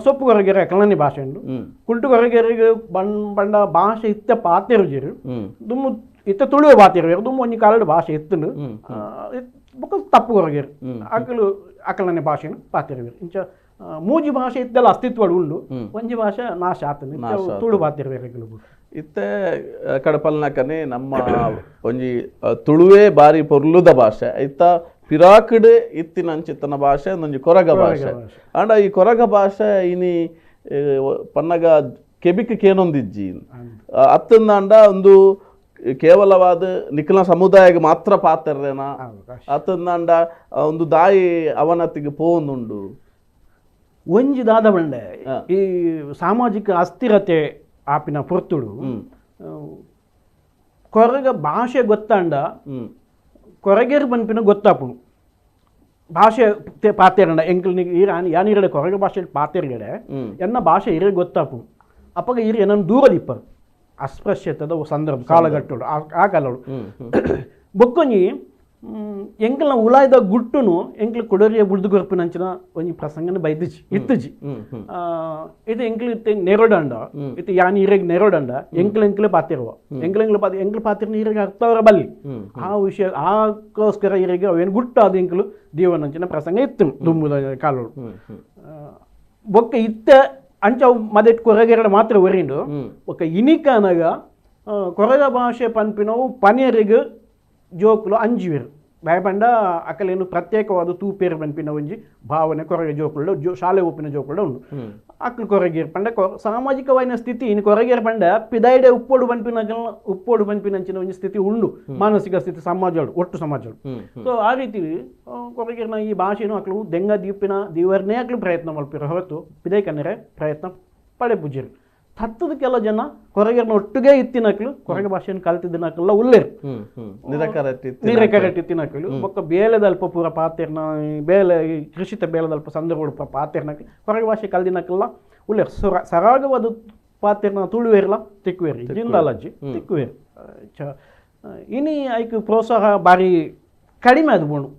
ಸೊಪ್ಪು ಕೊರಗೇರಿ ಅಕಲನಿ ಭಾಷೆ ಉಂಡು ಕುಂಟು ಕೊರಗೇರಿಗೆ ಬಂಡ ಭಾಷೆ ಇತ್ತ ಪಾತೆರುಜಿರು ದುಮ್ಮು ಇತ್ತ ತುಳುವೆ ಬಾತಿರು ದುಮ್ಮು ಒಂಜಿ ಕಾಲದ ಭಾಷೆ ಎತ್ತುಂಡು ಬೊಕ್ಕ ತಪ್ಪು ಕೊರಗೇರು ಅಕಲನೆ ಭಾಷೆನು ಪಾತಿರುವೆರು ಇಂಚ ಮೂಜಿ ಭಾಷೆ ಇತ್ತೆಲ್ಲ ಅಸ್ತಿತ್ವ ಉಂಡು ಒಂಜಿ ಭಾಷೆ ನಾಶ ಆತನು ತುಳು ಬಾತಿರುವೆರು ಇತ್ತೆ ಕಡಪಲ್ನಕನೆ ನಮ್ಮ ಒಂಜಿ ತುಳುವೆ ಬಾರಿ ಪೊರ್ಲುದ ಭಾಷೆ ಐತ ಪಿರಾಕಡ್ ಇತ್ತಿನಂಚಿತ್ತನ ಭಾಷೆ ಒಂಜಿ ಕೊರಗ ಭಾಷೆ ಅಂಡ ಈ ಕೊರಗ ಭಾಷೆ ಇನಿ ಪನ್ನಗ ಕೆಬಿಕ್ ಕೇನೊಂದಿಜ್ಜಿ ಅತ್ತಂದ ಒಂದು ಕೇವಲವಾದ ನಿಖಿಲ ಸಮುದಾಯಕ್ಕೆ ಮಾತ್ರ ಪಾತ್ರರೇನ ಅತ್ತಂದ ಒಂದು ದಾಯಿ ಅವನತಿಗೆ ಪೋಂದುಂಡು ಒಂಜಿ ದಾದ ಬಂಡೆ ಈ ಸಾಮಾಜಿಕ ಅಸ್ಥಿರತೆ ಆಪಿನ ಪೊರ್ತುಡು ಕೊರಗ ಭಾಷೆ ಗೊತ್ತಾಂಡ ಕೊರಗೇರು ಪನ್ಪಿನ ಗೊತ್ತಾಪುನು ಭಾಷೆ ಪಾತೆರಂಡ ಎಂಕ್ಲಿನಿಗೆ ಯಾನಿರಡೆ ಕೊರಗ ಭಾಷೆ ಪಾತೆರ್ಗಡೆ ಎನ್ನ ಭಾಷೆ ಇರೇ ಗೊತ್ತಾಪುನು ಅಪ್ಪಗ ಇರು ಏನನ್ನು ದೂರದಿಪ್ಪರು ಅಸ್ಪೃಶ್ಯತದ ಸಂದರ್ಭ ಕಾಲಘಟ್ಟಗಳು ಆ ಕಾಲಗಳು ಬೊಕ್ಕೊಂಜಿ ಎಂಕಲ್ನ ಉಲಾಯ್ದ ಗುಟ್ಟುನು ಎಂಕ್ಲು ಕೊಡರಿಯ ಬುಡ್ದು ಗೊರ್ಪಿನಂಚಿನ ಒಂಜಿ ಪ್ರಸಂಗನ ಬೈದಿಜಿ ಇತ್ತುಜಿ ಇದು ಎಂಕ್ಲು ಇತ್ತೆ ನೆರೋಡಂಡ ಇತ್ತು ಯಾನಿ ಇರೆಗ್ ನೆರೋಡಂಡ ಎಂಕ್ಲೆ ಪಾತಿರುವ ಎಂಕ್ಲು ಪಾತಿರ್ನ ಇರೆಗೆ ಅರ್ಥವರ ಬಲ್ಲಿ ಆ ವಿಷಯ ಆಕೋಸ್ಕರ ಇರೆಗೆ ಅವೇನು ಗುಟ್ಟಾದ ಎಂಕ್ಲು ದೀವನಂಚಿನ ಪ್ರಸಂಗ ಇತ್ತು ದುಂಬುದ ಕಾಲಗಳು ಬೊಕ್ಕ ಇತ್ತ ಅಂಚ ಮದೆಟ್ ಕೊರಗೆರಡ ಮಾತ್ರ ಒರಿಂಡು ఒక ಇನಿಕನಗ ಕೊರಗ ಭಾಷೆ ಪನ್ಪಿನವು ಪನಿಯರಿಗೆ ಜೋಕುಲು ಅಂಜಿವೆರು ಭಯಪಂಡ ಅಕಲೇನು ಪ್ರತ್ಯೇಕವಾದ ತೂಪೇರು ಪನ್ಪಿನ ಒಂಜಿ ಭಾವನೆ ಕೊರಗೆ ಜೋಕುಳ್ಳ ಶಾಲೆ ಒಪ್ಪಿನ ಜೋಕುಳ್ಳ ಉಂಡು ಅಕ್ಲು ಕೊರಗೇರು ಪಂಡ ಸಾಮಾಜಿಕವಾದ ಸ್ಥಿತಿ ಇನ್ನು ಕೊರಗೇರು ಪಂಡ ಪಿದಾಯ್ಡೆ ಉಪ್ಪೋಡು ಪನ್ಪಿನಂಚಿನ ಒಂಜಿ ಸ್ಥಿತಿ ಉಂಡು ಮಾನಸಿಕ ಸ್ಥಿತಿ ಸಮಾಜಗಳು ಒಟ್ಟು ಸಮಾಜಗಳು ಸೊ ಆ ರೀತಿ ಕೊರಗೇರ್ನ ಈ ಭಾಷೆನು ಅಕ್ಲು ದೆಂಗ ದೀವರ್ನೇ ಅಕ್ಲು ಪ್ರಯತ್ನ ಮಲ್ಪಿರೋ ಹೊರತು ಪಿದೈ ಕನ್ನರೆ ಪ್ರಯತ್ನ ಪಡೆ ಪೂಜಿರು ಹತ್ತದ ಕೆಲ ಜನ ಕೊರಗೇರ್ನ ಒಟ್ಟಿಗೆ ಇತ್ತಿನಕ್ಲು ಕೊರಗ ಭಾಷೆಯನ್ನು ಕಲ್ತಿದ್ದನಕ್ಕೆಲ್ಲ ಉಲ್ಲೇರು ನಿರಕರೆಟ್ಟಿ ತಿನ್ನಕ್ಲು ಬೊಕ್ಕ ಬೇಲೆದಲ್ಪ ಪೂರ ಪಾತೆರ್ನ ಬೇಲೆ ಕೃಷಿತ ಬೇಲೆದಲ್ಪ ಸಂದರ್ಭ ಪಾತೆರ್ನಕ್ಲು ಕೊರಗ ಭಾಷೆ ಕಲ್ದಿನಕ್ಕೆಲ್ಲ ಉಲ್ಲೇರು ಸರಾಗವಾದ ಪಾತೆರ್ನ ತುಳುವೇರ್ಲ ತಿಕ್ಕುವೇರು ಜಿಂದಾಲಜ್ಜಿ ತಿಕ್ಕುವೇರು ಇನಿ ಐಕ್ ಪ್ರೋತ್ಸಾಹ ಬಾರಿ ಕಡಿಮೆ ಅದು ಬೋಣು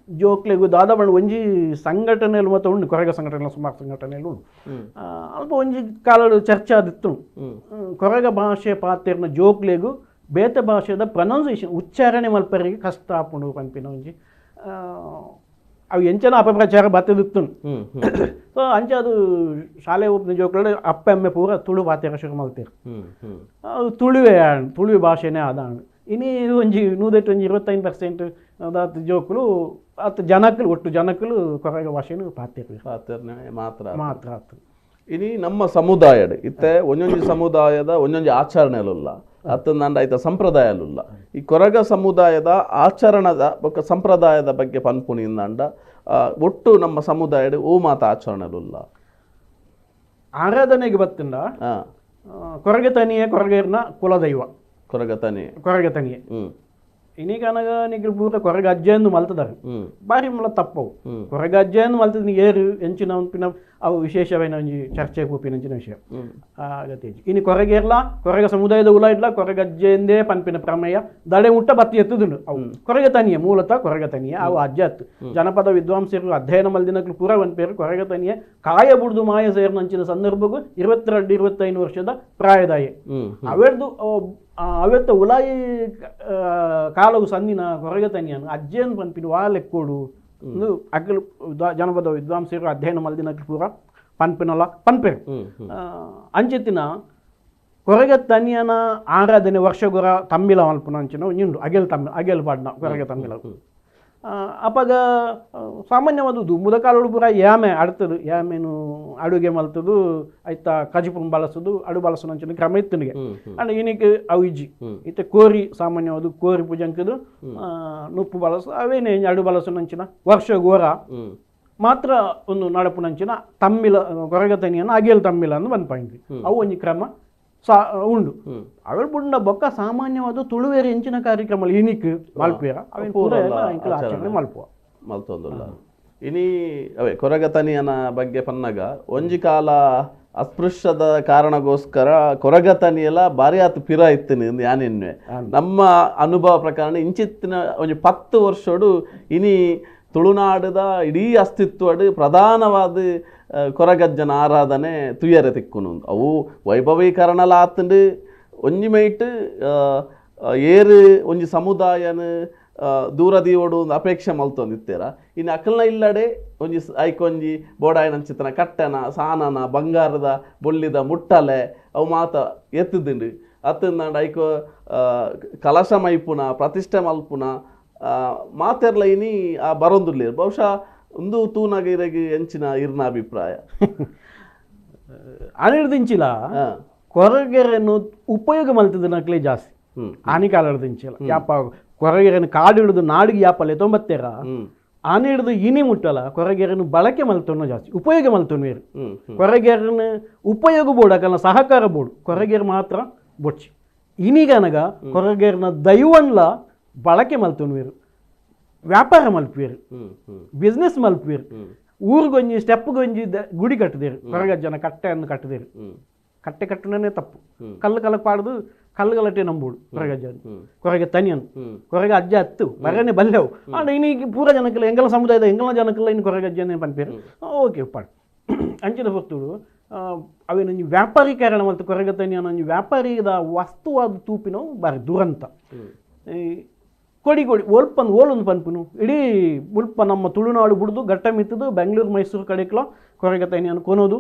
ಜೋಕ್ಲೆಗು ದಾದಾಬಣ್ಣ ಒಂಜಿ ಸಂಘಟನೆಯಲ್ಲಿ ಮತ್ತೆ ಉಂಡು ಕೊರಗ ಸಂಘಟನೆ ಸುಮಾರು ಸಂಘಟನೆಯಲ್ಲಿ ಉಂಡು ಅಲ್ಪ ಒಂಜಿ ಕಾಲ ಚರ್ಚೆ ಆದಿತ್ತು ಕೊರಗ ಭಾಷೆ ಪಾತೆರ್ನ ಜೋಕ್ಲೆಗು ಬೇತೆ ಭಾಷೆದ ಪ್ರೊನೌನ್ಸಿಯೇಷನ್ ಉಚ್ಚಾರಣೆ ಮಲ್ಪರಿಗೆ ಕಷ್ಟ ಆಪುಂಡು ಪಂಪಿನ ಒಂಜಿ ಅವು ಎಂಚನ ಅಪಪ್ರಚಾರ ಬತ್ತದಿತ್ತು ಸೊ ಅಂಚೆ ಅದು ಶಾಲೆ ಒಪ್ಪಿನ ಜೋಕ್ಲೆ ಅಪ್ಪ ಎಮ್ಮೆ ಪೂರ ತುಳು ಪಾತೆರ ಶುರು ಮಲ್ತೇರು ಅದು ತುಳುವೆ ಭಾಷೆನೇ ಆದ ಇನ್ನೀ ಒಂಜಿ 25% ಅದಾತ ಜೋಕುಲು ಅತ್ತ ಜನಕ್ಕಲು ಒಟ್ಟು ಜನಕ್ಕಲು ಕೊರಗ ಭಾಷೆನು ಪಾತಿರ್ಲಿ ಪಾತೆರ್ನೆ ಮಾತ್ರ ಮಾತ್ರ ಆತು ಇನಿ ನಮ್ಮ ಸಮುದಾಯಡ್ ಇತ್ತೆ ಒಂದೊಂದು ಸಮುದಾಯದ ಒಂದೊಂದು ಆಚರಣೆಲುಲ್ಲ ಅತ್ತಂದ ಐತ ಸಂಪ್ರದಾಯಲುಲ್ಲ ಈ ಕೊರಗ ಸಮುದಾಯದ ಆಚರಣದ ಬೊಕ್ಕ ಸಂಪ್ರದಾಯದ ಬಗ್ಗೆ ಪನ್ಪುನಿಂದ ಒಟ್ಟು ನಮ್ಮ ಸಮುದಾಯಡ್ ಓ ಮಾತ ಆಚರಣೆಲುಲ್ಲ ಆರಾಧನೆಗೆ ಬತ್ತಿಂದ ಕೊರಗೆ ತನಿಯೇ ಕೊರಗೇರ್ನ ಕುಲದೈವ ಕೊರಗ ತನಿ ಇನಿಗನಗ ನಿಗ ಪೂರ ಕೊರಗ ಅಜ್ಜೆಂದು ಮಲ್ತದಾರೆ ಬಾರಿ ಮಲ ತಪ್ಪವು ಕೊರಗ ಅಜ್ಜೆಂದು ಮಲ್ತದ ಏರು ಎಂಚಿನ ಪಿನ ಅವು ವಿಶೇಷವೇನ ಒಂಜಿ ಚರ್ಚೆ ಕೂಪಿನಂಚಿನ ವಿಷಯ ಆಗತ್ತೇಜಿ ಇನಿ ಕೊರಗೇರ್ಲ ಕೊರಗ ಸಮುದಾಯದ ಉಲ ಇಡ್ಲ ಕೊರಗ ಅಜ್ಜೆಂದೇ ಪನ್ಪಿನ ಪ್ರಮೇಯ ದಡೆ ಮುಟ್ಟ ಬತ್ತಿ ಎತ್ತುದುಂಡು ಅವು ಕೊರಗ ತನಿಯೇ ಮೂಲತಃ ಕೊರಗ ತನಿಯೇ ಅವು ಅಜ್ಜ ಹತ್ತು ಜನಪದ ವಿದ್ವಾಂಸರು ಅಧ್ಯಯನ ಮಲ್ದಿನಕ್ಲು ಪೂರ ಪನ್ಪೇರು ಕೊರಗ ತನಿಯೇ ಕಾಯ ಬುಡ್ದು ಮಾಯ ಸೇರ್ನಂಚಿನ ಸಂದರ್ಭಗೂ 22-25 ವರ್ಷದ ಪ್ರಾಯದಾಯೆ ಅವೆಡ್ದು ಅವತ್ತ ಉಲಾಯಿ ಕಾಲವು ಸಂದಿನ ಕೊರಗ ತನಿಯನು ಅಜ್ಜೇನು ಪನ್ಪಿನ ವಾಲೆಕ್ಕೋಡು ಒಂದು ಅಗ್ಲು ಜನಪದ ವಿದ್ವಾಂಸರು ಅಧ್ಯಯನ ಮಲ್ದಿನ ಪೂರ ಪನ್ಪಿನಲ್ಲ ಪನ್ಪೇರು ಅಂಚಿತ್ತಿನ ಕೊರಗ ತನಿಯನ ಆರಾಧನೆ ವರ್ಷಗೊರ ತಮ್ಮಿಲ ಮಲ್ಪುನ ಅಂಚಿನ ನಿಂಡು ಅಗೆಲ್ ಪಾಡ್ನ ಕೊರಗ ತಮ್ಮಿಲ ಅಪಗ ಸಾಮಾನ್ಯವಾದುದು ಮುದಕಾಲುಡು ಪೂರ ಯಾಮೆ ಆಡ್ತದು ಯಾಮೇನು ಅಡುಗೆ ಮಲ್ತದು ಐತ ಕಜಿಪುನ್ ಬಳಸೋದು ಅಡು ಬಳಸೋದು ಅಂಚಿನ ಕ್ರಮ ಇತ್ತನಿಗೆ ಅಂಡ್ ಏನಕ್ಕೆ ಅವು ಇಜ್ಜಿ ಇತ್ತೆ ಕೋರಿ ಸಾಮಾನ್ಯವಾದ ಕೋರಿ ಪೂಜಂಕದು ನುಪ್ಪು ಬಳಸು ಅವೇನೇ ಅಡು ಬಳಸೋದು ಅಂಚಿನ ವರ್ಷ ಗೋರ ಮಾತ್ರ ಒಂದು ನಡಪುನಂಚಿನ ತಮ್ಮಿಲ ಕೊರಗ ತನಿಯನ್ನು ಅಗೆಲ್ ತಮ್ಮಿಲ ಅಂದು ಬಂದ್ ಪಾಯಿಂಟ್ ಅವು ಒಂಜಿ ಕ್ರಮ ಉಂಡು ಅವಳು ಬುಂಡ ಬೊಕ್ಕ ಸಾಮಾನ್ಯವಾದ ತುಳುವೇರಿ ಹೆಂಚಿನ ಕಾರ್ಯಕ್ರಮ ಇನಿಕ್ ಮಲ್ಪೇರ ಆಚರಣೆ ಮಲ್ಪುವ ಮಲ್ತೊಂದುಲ್ಲ ಇನಿ ಅವೇ ಕೊರಗ ತನಿಯನ ಬಗ್ಗೆ ಪನ್ನಗ ಒಂಜಿ ಕಾಲ ಅಸ್ಪೃಶ್ಯದ ಕಾರಣಗೋಸ್ಕರ ಕೊರಗ ತನಿಯಲ ಬಾರಿ ಆತು ಪಿರ ಇತ್ತಿನ ಯಾನೆನ್ವೆ ನಮ್ಮ ಅನುಭವ ಪ್ರಕಾರ ಇಂಚಿತ್ತಿನ ಒಂಜಿ 10 ವರ್ಷಡು ಇನಿ ತುಳುನಾಡದ ಇಡೀ ಅಸ್ತಿತ್ವಡ್ ಪ್ರಧಾನವಾದ ಕೊರಗಜ್ಜನ ಆರಾಧನೆ ತುಯ್ಯರೆ ತಿಕ್ಕುನು ಅವು ವೈಭವೀಕರಣಲ ಆತಂಡು ಒಂಜಿ ಮೈಟ್ ಏರು ಒಂಜಿ ಸಮುದಾಯನ ದೂರದಿಯೋಡು ಒಂದು ಅಪೇಕ್ಷೆ ಮಲ್ತೊಂದಿತ್ತೀರ ಇನ್ನು ಅಕಲ್ನ ಇಲ್ಲಡೆ ಒಂಜಿ ಐಕೊಂಜಿ ಬೋಡಾಯನ ಚಿತ್ರನ ಕಟ್ಟನ ಸಾನನ ಬಂಗಾರದ ಬೊಳ್ಳಿದ ಮುಟ್ಟಲೆ ಅವು ಮಾತ ಎತ್ತುದುಂಡು ಅತ್ತಂದ ಐಕೋ ಕಲಶ ಮೈಪುನ ಪ್ರತಿಷ್ಠೆ ಮಲ್ಪುನ ಮಾತೆರ್ಲ ಇನಿ ಆ ಬರೊಂದುಲ್ಲೇರು ಬಹುಶಃ ಒಂದು ತೂನಗಿರಗಿ ಎಂಚಿನ ಇರ್ನ ಅಭಿಪ್ರಾಯ ಅನಿರ್ದಿಂಚಿಲ ಕೊರಗೆರೆಯನ್ನು ಉಪಯೋಗ ಮಲ್ತದ ನಕ್ಲೆ ಜಾಸ್ತಿ ಹಾನಿಕಾಲರ್ದಿಂಚಿಲ ಯಾಪ ಕೊರಗೆರೆಯನ್ನು ಕಾಡಿಡುದು ನಾಡಿಗೆ ಯಾಪಲೆ 90 ಆನಿಡ್ದು ಇನಿ ಮುಟ್ಟಲ ಕೊರಗೆರೆಯನ್ನು ಬಳಕೆ ಮಲ್ತೊನ್ನ ಜಾಸ್ತಿ ಉಪಯೋಗ ಮಲ್ತೊನ್ ಬೇರು ಕೊರಗೆರೆಯನ್ನು ಉಪಯೋಗ ಬೋರ್ಡ್ ಅಕಲ್ನ ಸಹಕಾರ ಬೋರ್ಡ್ ಕೊರಗೆರೆ ಮಾತ್ರ ಬೊಚ್ಚಿ ಇನಿಗನಗ ಕೊರಗೆರೆನ ದೈವನ್ಲ ಬಳಕೆ ಮಲ್ತೊನ್ ಬೇರು ವ್ಯಾಪಾರ ಮಲ್ಪೇರು ಬಿಸ್ನೆಸ್ ಮಲ್ಪೇರು ಊರಿಗೊಂಜಿ ಸ್ಟೆಪ್ಗೊಂಜಿ ಗುಡಿ ಕಟ್ಟಿದೇರು ಕೊರಗಜ್ಜನ ಕಟ್ಟೆಯನ್ನು ಕಟ್ಟಿದೇರು ಕಟ್ಟೆ ಕಟ್ಟುನೇ ತಪ್ಪು ಕಲ್ಲು ಪಾಡ್ದು ಕಲ್ಲುಗಲಟ್ಟೆ ನಂಬುಡು ಕೊರಗಜ್ಜನ ಕೊರಗೆ ತನಿಯನ್ ಕೊರಗ ಅಜ್ಜ ಹತ್ತು ಬರನೆ ಬಲ್ಲೆವು ಆಂಡ ಇನ್ನೀಗ ಪೂರ ಜನಕ್ಕೆಲ್ಲ ಎಂಗಲ ಸಮುದಾಯದ ಎಂಗಲ ಜನಕ್ಕೆಲ್ಲ ಇನ್ನು ಕೊರಗಜ್ಜನೇ ಪನ್ಪೇರು ಓಕೆ ಪಾಡ್ ಅಂಚಿನ ಹೊರ್ತುಡು ಅವೇನೊಂದು ವ್ಯಾಪಾರೀಕರಣ ಮತ್ತು ಕೊರಗ ತನಿಯನ ಒಂಜಿ ವ್ಯಾಪಾರಿದ ವಸ್ತುವಾದ ತೂಪಿನ ಬಾರಿ ದುರಂತ ಕೊಡಿ ಓಲ್ಪನ್ ಓಲೊಂದು ಪನ್ಪುನು ಇಡೀ ಉಲ್ಪ ನಮ್ಮ ತುಳುನಾಡು ಬಿಡ್ದು ಗಟ್ಟ ಮಿತ್ತದು ಬೆಂಗಳೂರು ಮೈಸೂರು ಕಡೆಕ್ಲ ಕೊರಗ ತನಿಯನ್ನು ಕೊನೋದು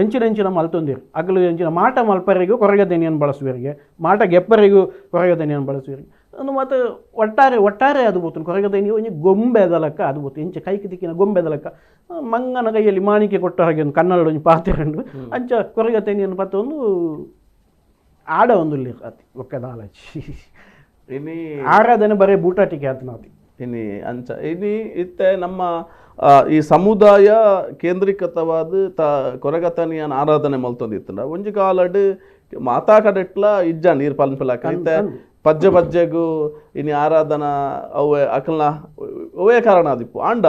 ಎಂಚಿನ ಮಲ್ತೊಂದಿರು ಅಗಲು ಎಂಚಿನ ಮಾಟ ಮಲ್ಪರಿಗೂ ಕೊರಗ ತನಿಯನ್ನು ಬಳಸುವರಿಗೆ ಮಾಟ ಗೆಪ್ಪರಿಗೂ ಕೊರಗ ತನಿಯನ್ನು ಬಳಸುವರಿಗೆ ಒಂದು ಮತ್ತು ಒಟ್ಟಾರೆ ಅದು ಬೋತು ಕೊರಗ ತನಿ ಒಂಜಿ ಗೊಂಬೆದಲಕ್ಕ ಅದು ಬೋತು ಎಂಚ ಕೈಕಿ ತಿಕ್ಕಿನ ಗೊಂಬೆದಲಕ್ಕ ಮಂಗನ ಕೈಯಲ್ಲಿ ಮಾಣಿಕೆ ಕೊಟ್ಟ ಹಾಗೆ ಒಂದು ಕನ್ನಡ ಒಂಜಿ ಪಾತ್ರೆಂಡು ಅಂಚ ಕೊರಗ ತನಿಯನ್ನು ಪತ್ತ ಒಂದು ಆಡ ಒಂದು ಒಕ್ಕದ ಆಲೋಚಿ ಇನಿ ಆರಾಧನೆ ಬರೀ ಬೂಟಾಟಿಕೆ ಅಂತ ನಾವು ಇನಿ ಅಂಚ ಇನಿ ಇತ್ತೆ ನಮ್ಮ ಈ ಸಮುದಾಯ ಕೇಂದ್ರೀಕೃತವಾದ ಕೊರಗ ತನಿಯನ ಆರಾಧನೆ ಮಲ್ತೊಂದಿತ್ತಂಡ ಒಂಜಿ ಕಾಲಡ್ ಮಾತಾ ಕಡೆಟ್ಲ ಇಜ್ಜ ನೀರು ಪಲ್ಪಲಾಕ ಇತ್ತೆ ಪಜ್ಜೆಗೂ ಇನಿ ಆರಾಧನಾ ಅವೇ ಅಕಲ್ನ ಅವೇ ಕಾರಣ ಆದಿಪ್ಪು ಆಂಡ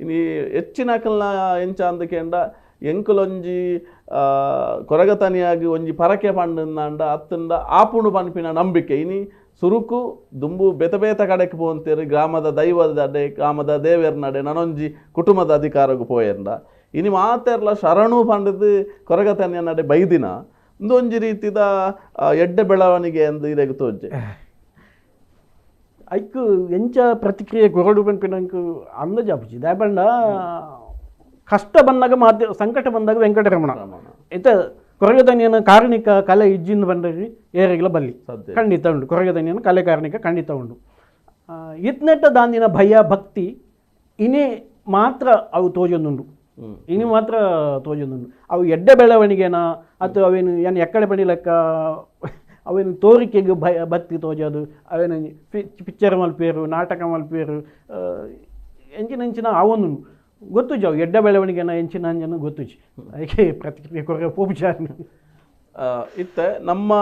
ಇನಿ ಹೆಚ್ಚಿನ ಅಕಲ್ನ ಎಂಚ ಅಂದಕೆಂಡ ಎಂಕುಲೊಂಜಿ ಕೊರಗ ತನಿಯಾಗಿ ಒಂಜಿ ಪರಕೆ ಪಂಡ ಅತ್ತಂಡ ಆಪುಂಡು ಪನ್ಪಿನ ನಂಬಿಕೆ ಇನಿ ಸುರುಕು ದುಂಬು ಬೇತ ಕಡೆಗೆ ಪೋಂತೇರು ಗ್ರಾಮದ ದೈವದಡೆ ಗ್ರಾಮದ ದೇವೇರ್ನಡೆ ನನೊಂಜಿ ಕುಟುಂಬದ ಅಧಿಕಾರಗೂ ಪೋಯರ್ಂಡ ಇನಿ ಮಾತೆರ್ಲ ಶರಣು ಪಂಡದು ಕೊರಗ ತನಿಯ ನಡೆ ಬೈದಿನ ಒಂದೊಂಜಿ ರೀತಿದ ಎಡ್ಡೆ ಬೆಳವಣಿಗೆ ಎಂದು ಇರೆಗೆ ತೋಜೆ ಐಕು ಎಂಚ ಪ್ರತಿಕ್ರಿಯೆ ಕೊರಡು ಪನ್ಪಿನಂಕು ಅಂದಜಾಪುಜಿ ದಾಯಪಂಡ ಕಷ್ಟ ಬಂದಾಗ ಸಂಕಟ ಬಂದಾಗ ವೆಂಕಟರಮಣ ಇತ ಕೊರಗ ತನಿಯನ ಕಾರಣಿಕ ಕಲೆ ಇಜ್ಜಿಂದ ಬಂದ್ರಿ ಏರಿಗೆಲ್ಲ ಬಲ್ಲಿ ಖಂಡಿತ ಉಂಟು ಕೊರಗ ತನಿಯನ ಕಲೆ ಕಾರಣಿಕ ಖಂಡಿತ ಉಂಟು ಇತ್ನೆಟ್ಟ ದಾಂದಿನ ಭಯ ಭಕ್ತಿ ಇನಿ ಮಾತ್ರ ಅವು ತೋಜೊಂದುಂಡು ಇನಿ ಮಾತ್ರ ತೋಜೊಂದುಂಡು ಅವು ಎಡ್ಡೆ ಬೆಳವಣಿಗೆನ ಅಥವಾ ಅವೇನು ಏನು ಎಕ್ಕಡೆ ಬಣಿ ಲೆಕ್ಕ ಅವೇನು ತೋರಿಕೆಗೆ ಭಕ್ತಿ ತೋಜೋದು ಅವೇನು ಪಿಕ್ಚರ್ ಮಲ್ಪೇರು ನಾಟಕ ಮಲ್ಪೇರು ಎಂಚಿನ ಅವನು ಗೊತ್ತುಜ ಅವು ಎಡ್ಡೆ ಬೆಳವಣಿಗೆನ ಎಂಚಿನ ಅಂಜನ ಗೊತ್ತುಜಿ ಅದಕ್ಕೆ ಪ್ರತಿಕ್ರಿಯೆ ಕೊರಗೆ ಪೋಪುಚಾರ ಇತ್ತ ನಮ್ಮ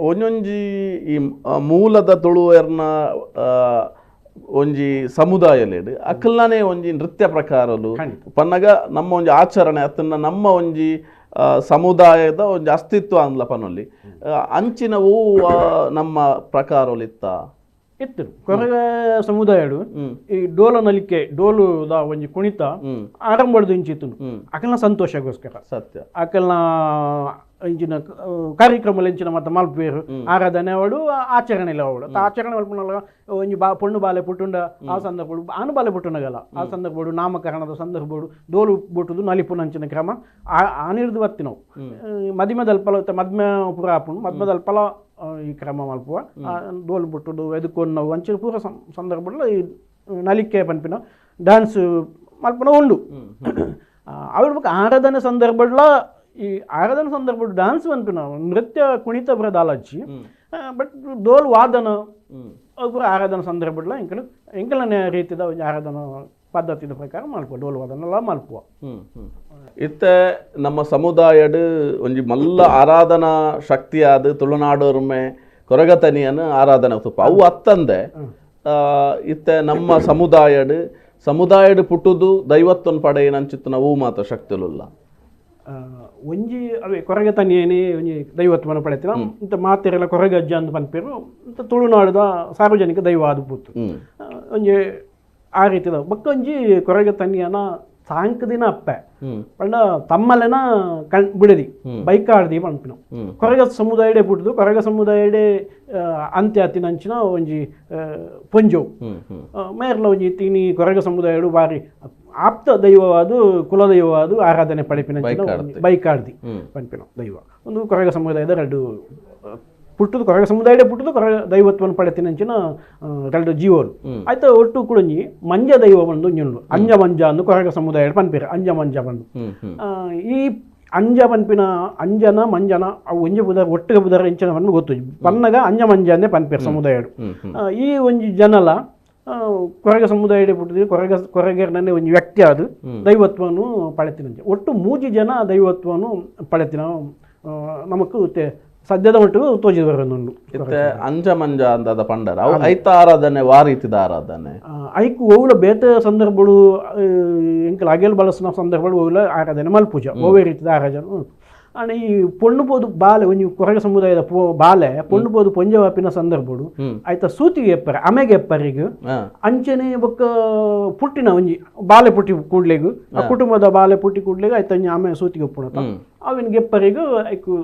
ಒಂಜೊಂಜಿ ಈ ಮೂಲದ ತುಳುವೆರ್ನ ಒಂಜಿ ಸಮುದಾಯಲೇಡು ಅಕಲ್ನೇ ಒಂಜಿ ನೃತ್ಯ ಪ್ರಕಾರಲು ಪನ್ನಗ ನಮ್ಮ ಒಂಜಿ ಆಚರಣೆ ಅತ್ತನ್ನ ನಮ್ಮ ಒಂಜಿ ಸಮುದಾಯದ ಒಂಜಿ ಅಸ್ತಿತ್ವ ಅಂದ್ಲ ಪನ್ನೊಲ್ಲಿ ಅಂಚಿನವು ನಮ್ಮ ಪ್ರಕಾರಲಿತ್ತ ಇತ್ತು ಕೊರಗ ಸಮುದಾಯಡು ಈ ಡೋಲ ನಲಿಕೆ ಡೋಲುದ ಒಂಜಿ ಕುಣಿತ ಆರಂಭದ ಇಂಚಿತ್ತು ಅಕಲ್ನ ಸಂತೋಷಗೋಸ್ಕರ ಸತ್ಯ ಅಕಲ್ನ ಇಂಚಿನ ಕಾರ್ಯಕ್ರಮ ಇಂಚಿನ ಮತ್ತೆ ಮಲ್ಪೇರು ಆರಾಧನೆ ಅವಳು ಆಚರಣೆ ಅವಳು ಆಚರಣೆ ಮಲ್ಪನಲ್ಲ ಒಂಜಿ ಪೊಣ್ಣು ಬಾಲೆ ಪುಟ್ಟುಂಡ ಆ ಸಂದರ್ಭ ಆನು ಬಾಲೆ ಪುಟ್ಟುಂಡಗಲ್ಲ ಆ ಸಂದರ್ಭ ನಾಮಕರಣದ ಸಂದರ್ಭ ಡೋಲು ಬುಟ್ಟುದು ನಲಿಪುನಂಚಿನ ಕ್ರಮ ಆನಿರ್ದು ಬತ್ತಿ ನಾವು ಮದಿಮದಲ್ಪಲ ಮದ್ಮೆ ಪುರ ಆಪುಣು ಮದ್ಮದಲ್ಪಲ ಈ ಕ್ರಮ ಮಲ್ಪುವ ಡೋಲು ಬುಟ್ಟುದು ಎದುಕೊಂಡು ನಾವು ಅಂಚಿನ ಪೂರ ಸಂದರ್ಭದಲ್ಲಿ ಈ ನಲಿಕೆ ಪನ್ಪಿನ ಡ್ಯಾನ್ಸ್ ಮಲ್ಪನ ಉಂಡು ಅವ್ರ ಬಗ್ಗೆ ಆರಾಧನೆ ಸಂದರ್ಭಡ್ಲ ಈ ಆರಾಧನೆ ಸಂದರ್ಭ ಡ್ಯಾನ್ಸ್ ಪನ್ಪಿನ ನೃತ್ಯ ಕುಣಿತ ಬರೋದು ಆಲೋಚಿ ಬಟ್ ಡೋಲ್ ವಾದನ ಪೂರ ಆರಾಧನೆ ಸಂದರ್ಭಡ್ಲ ಎಂಕಲನೇ ರೀತಿದ ಒಂದು ಆರಾಧನಾ ಪದ್ಧತಿದ ಪ್ರಕಾರ ಮಲ್ಪುವ ಡೋಲ್ ವಾದನೆಲ್ಲ ಮಲ್ಪುವ ಇತ್ತ ನಮ್ಮ ಸಮುದಾಯಡ್ ಒಂಜಿ ಮಲ್ಲ ಆರಾಧನಾ ಶಕ್ತಿಯಾದ ತುಳುನಾಡೋರ್ಮೆ ಕೊರಗತನಿಯನ್ನು ಆರಾಧನೆ ತುಪ್ಪ ಅವು ಅತ್ತಂದೆ ಇತ್ತ ನಮ್ಮ ಸಮುದಾಯಡ್ ಪುಟ್ಟುದು ದೈವತ್ವನ್ ಪಡೆಯನಂಚಿತ್ತು ನಾವು ಮಾತ್ರ ಶಕ್ತಿಲುಲ್ಲ ಒಂಜಿ ಅವೇ ಕೊರಗ ತನಿಯೇನೆ ಒಂಜಿ ದೈವತ್ವನ ಪಡೆತಿನ ಇಂತ ಮಾತೆರೆಲ್ಲ ಕೊರಗಜ್ಜ ಅಂತ ಪನ್ಪೇರು ಇಂತ ತುಳುನಾಡದ ಸಾರ್ವಜನಿಕ ದೈವ ಆದ ಪೂತು ಒಂಜಿ ಆ ರೀತಿದ ಬಕ್ಕೊಂಜಿ ಕೊರಗ ತನಿಯನ ಸಾಂಕ ದಿನ ಅಪ್ಪೆ ಪಂಡ ತಮ್ಮಲೆನ ಬಿಡದಿ ಬೈಕ್ ಆಡ್ದಿ ಪನ್ಪಿನ ಕೊರಗ ಸಮುದಾಯಡೆ ಪುಟ್ಟದು ಕೊರಗ ಸಮುದಾಯಡೆ ಅಂತ್ಯ ಹತ್ತಿನಂಚಿನ ಒಂಜಿ ಪೊಂಜೋವು ಮೇರ್ಲ ಒಂಜಿ ತೀನಿ ಕೊರಗ ಸಮುದಾಯಡು ಬಾರಿ ಆಪ್ತ ದೈವವಾದು ಕುಲದೈವವಾದು ಆರಾಧನೆ ಪಡೆಪಿನ ಬೈಕ್ ಆಡ್ದಿ ಪನ್ಪಿನ ದೈವ ಒಂದು ಕೊರಗ ಸಮುದಾಯದ ಎರಡು ಪುಟ್ಟದು ಕೊರಗ ಸಮುದಾಯಡೆ ಪುಟ್ಟದು ಕೊರಗ ದೈವತ್ವವನ್ನು ಪಡೆತಿನಂಚಿನ ಎರಡು ಜೀವನು ಆಯ್ತು ಒಟ್ಟು ಕುಳಂಜಿ ಮಂಜ ದೈವ ಬಂದು ಒಂಜುಂಡು ಅಂಜ ಮಂಜ ಅಂದು ಕೊರಗ ಸಮುದಾಯ ಪನ್ಪೇರು ಅಂಜ ಮಂಜ ಬಂದು ಈ ಅಂಜ ಪನ್ಪಿನ ಅಂಜನ ಮಂಜನ ಅವು ಒಂಜಿ ಬುಧರ್ ಒಟ್ಟಿಗೆ ಬುಧರ ಇಂಚಿನ ಬಂದು ಗೊತ್ತು ಪನ್ನಗ ಅಂಜ ಮಂಜ ಅಂದೇ ಪನ್ಪೇರು ಸಮುದಾಯಡು ಈ ಒಂಜಿ ಜನಲ ಕೊರಗ ಸಮುದಾಯಡೆ ಪುಟ್ಟಿದ್ವಿ ಕೊರಗೇರ್ನೇ ಒಂದು ವ್ಯಕ್ತಿ ಅದು ದೈವತ್ವವನ್ನು ಪಡೆತಿನಂಚೆ ಒಟ್ಟು ಮೂಜಿ ಜನ ದೈವತ್ವವನ್ನು ಪಡೆತಿನ ನಮಕ್ ಸದ್ಯದ ಮಟ್ಟಿಗೆ ತೋಜಿದ ಬರೋದುಂಡು ಅಂಜ ಮಂಜ ಅಂದದ ಪಂಡರ ಐತ ಆರಾಧನೆ ವಾರೀತಿದ ಆರಾಧನೆ ಐಕು ಓವುಲ ಬೇತೆ ಸಂದರ್ಭಗಳು ಎಂಕಲ್ ಅಗೆಲ್ ಬಳಸಿನ ಸಂದರ್ಭಗಳು ಓವುಲ ಆರಾಧನೆ ಮಲ್ಪೂಜ ಓವೇ ರೀತಿದ ಆರಾಧನೆ ಆಂಡ ಈ ಪೊಣ್ಣುಬೋದು ಬಾಲೆ ಒಂಜಿ ಕೊರಗ ಸಮುದಾಯದ ಬಾಲೆ ಪೊಣ್ಣುಬೋದು ಪೊಂಜವಾಪಿನ ಸಂದರ್ಭಡು ಆಯ್ತ ಸೂತಿಗೆ ಎಪ್ಪರೆ ಅಮೆಗೆ ಎಪ್ಪರಿಗೂ ಅಂಚನೆ ಬೊಕ್ಕ ಪುಟ್ಟಿನ ಒಂಜಿ ಬಾಲೆ ಪುಟ್ಟಿ ಕೂಡ್ಲೆಗು ಆ ಕುಟುಂಬದ ಬಾಲೆ ಪುಟ್ಟಿ ಕೂಡ್ಲೆಗು ಆಯ್ತ ಒಂಜಿ ಆಮೆ ಸೂತಿಗೆ ಒಪ್ಪುಣತ ಅವಿನ ಗೆಪ್ಪರಿಗೂ ಐಕು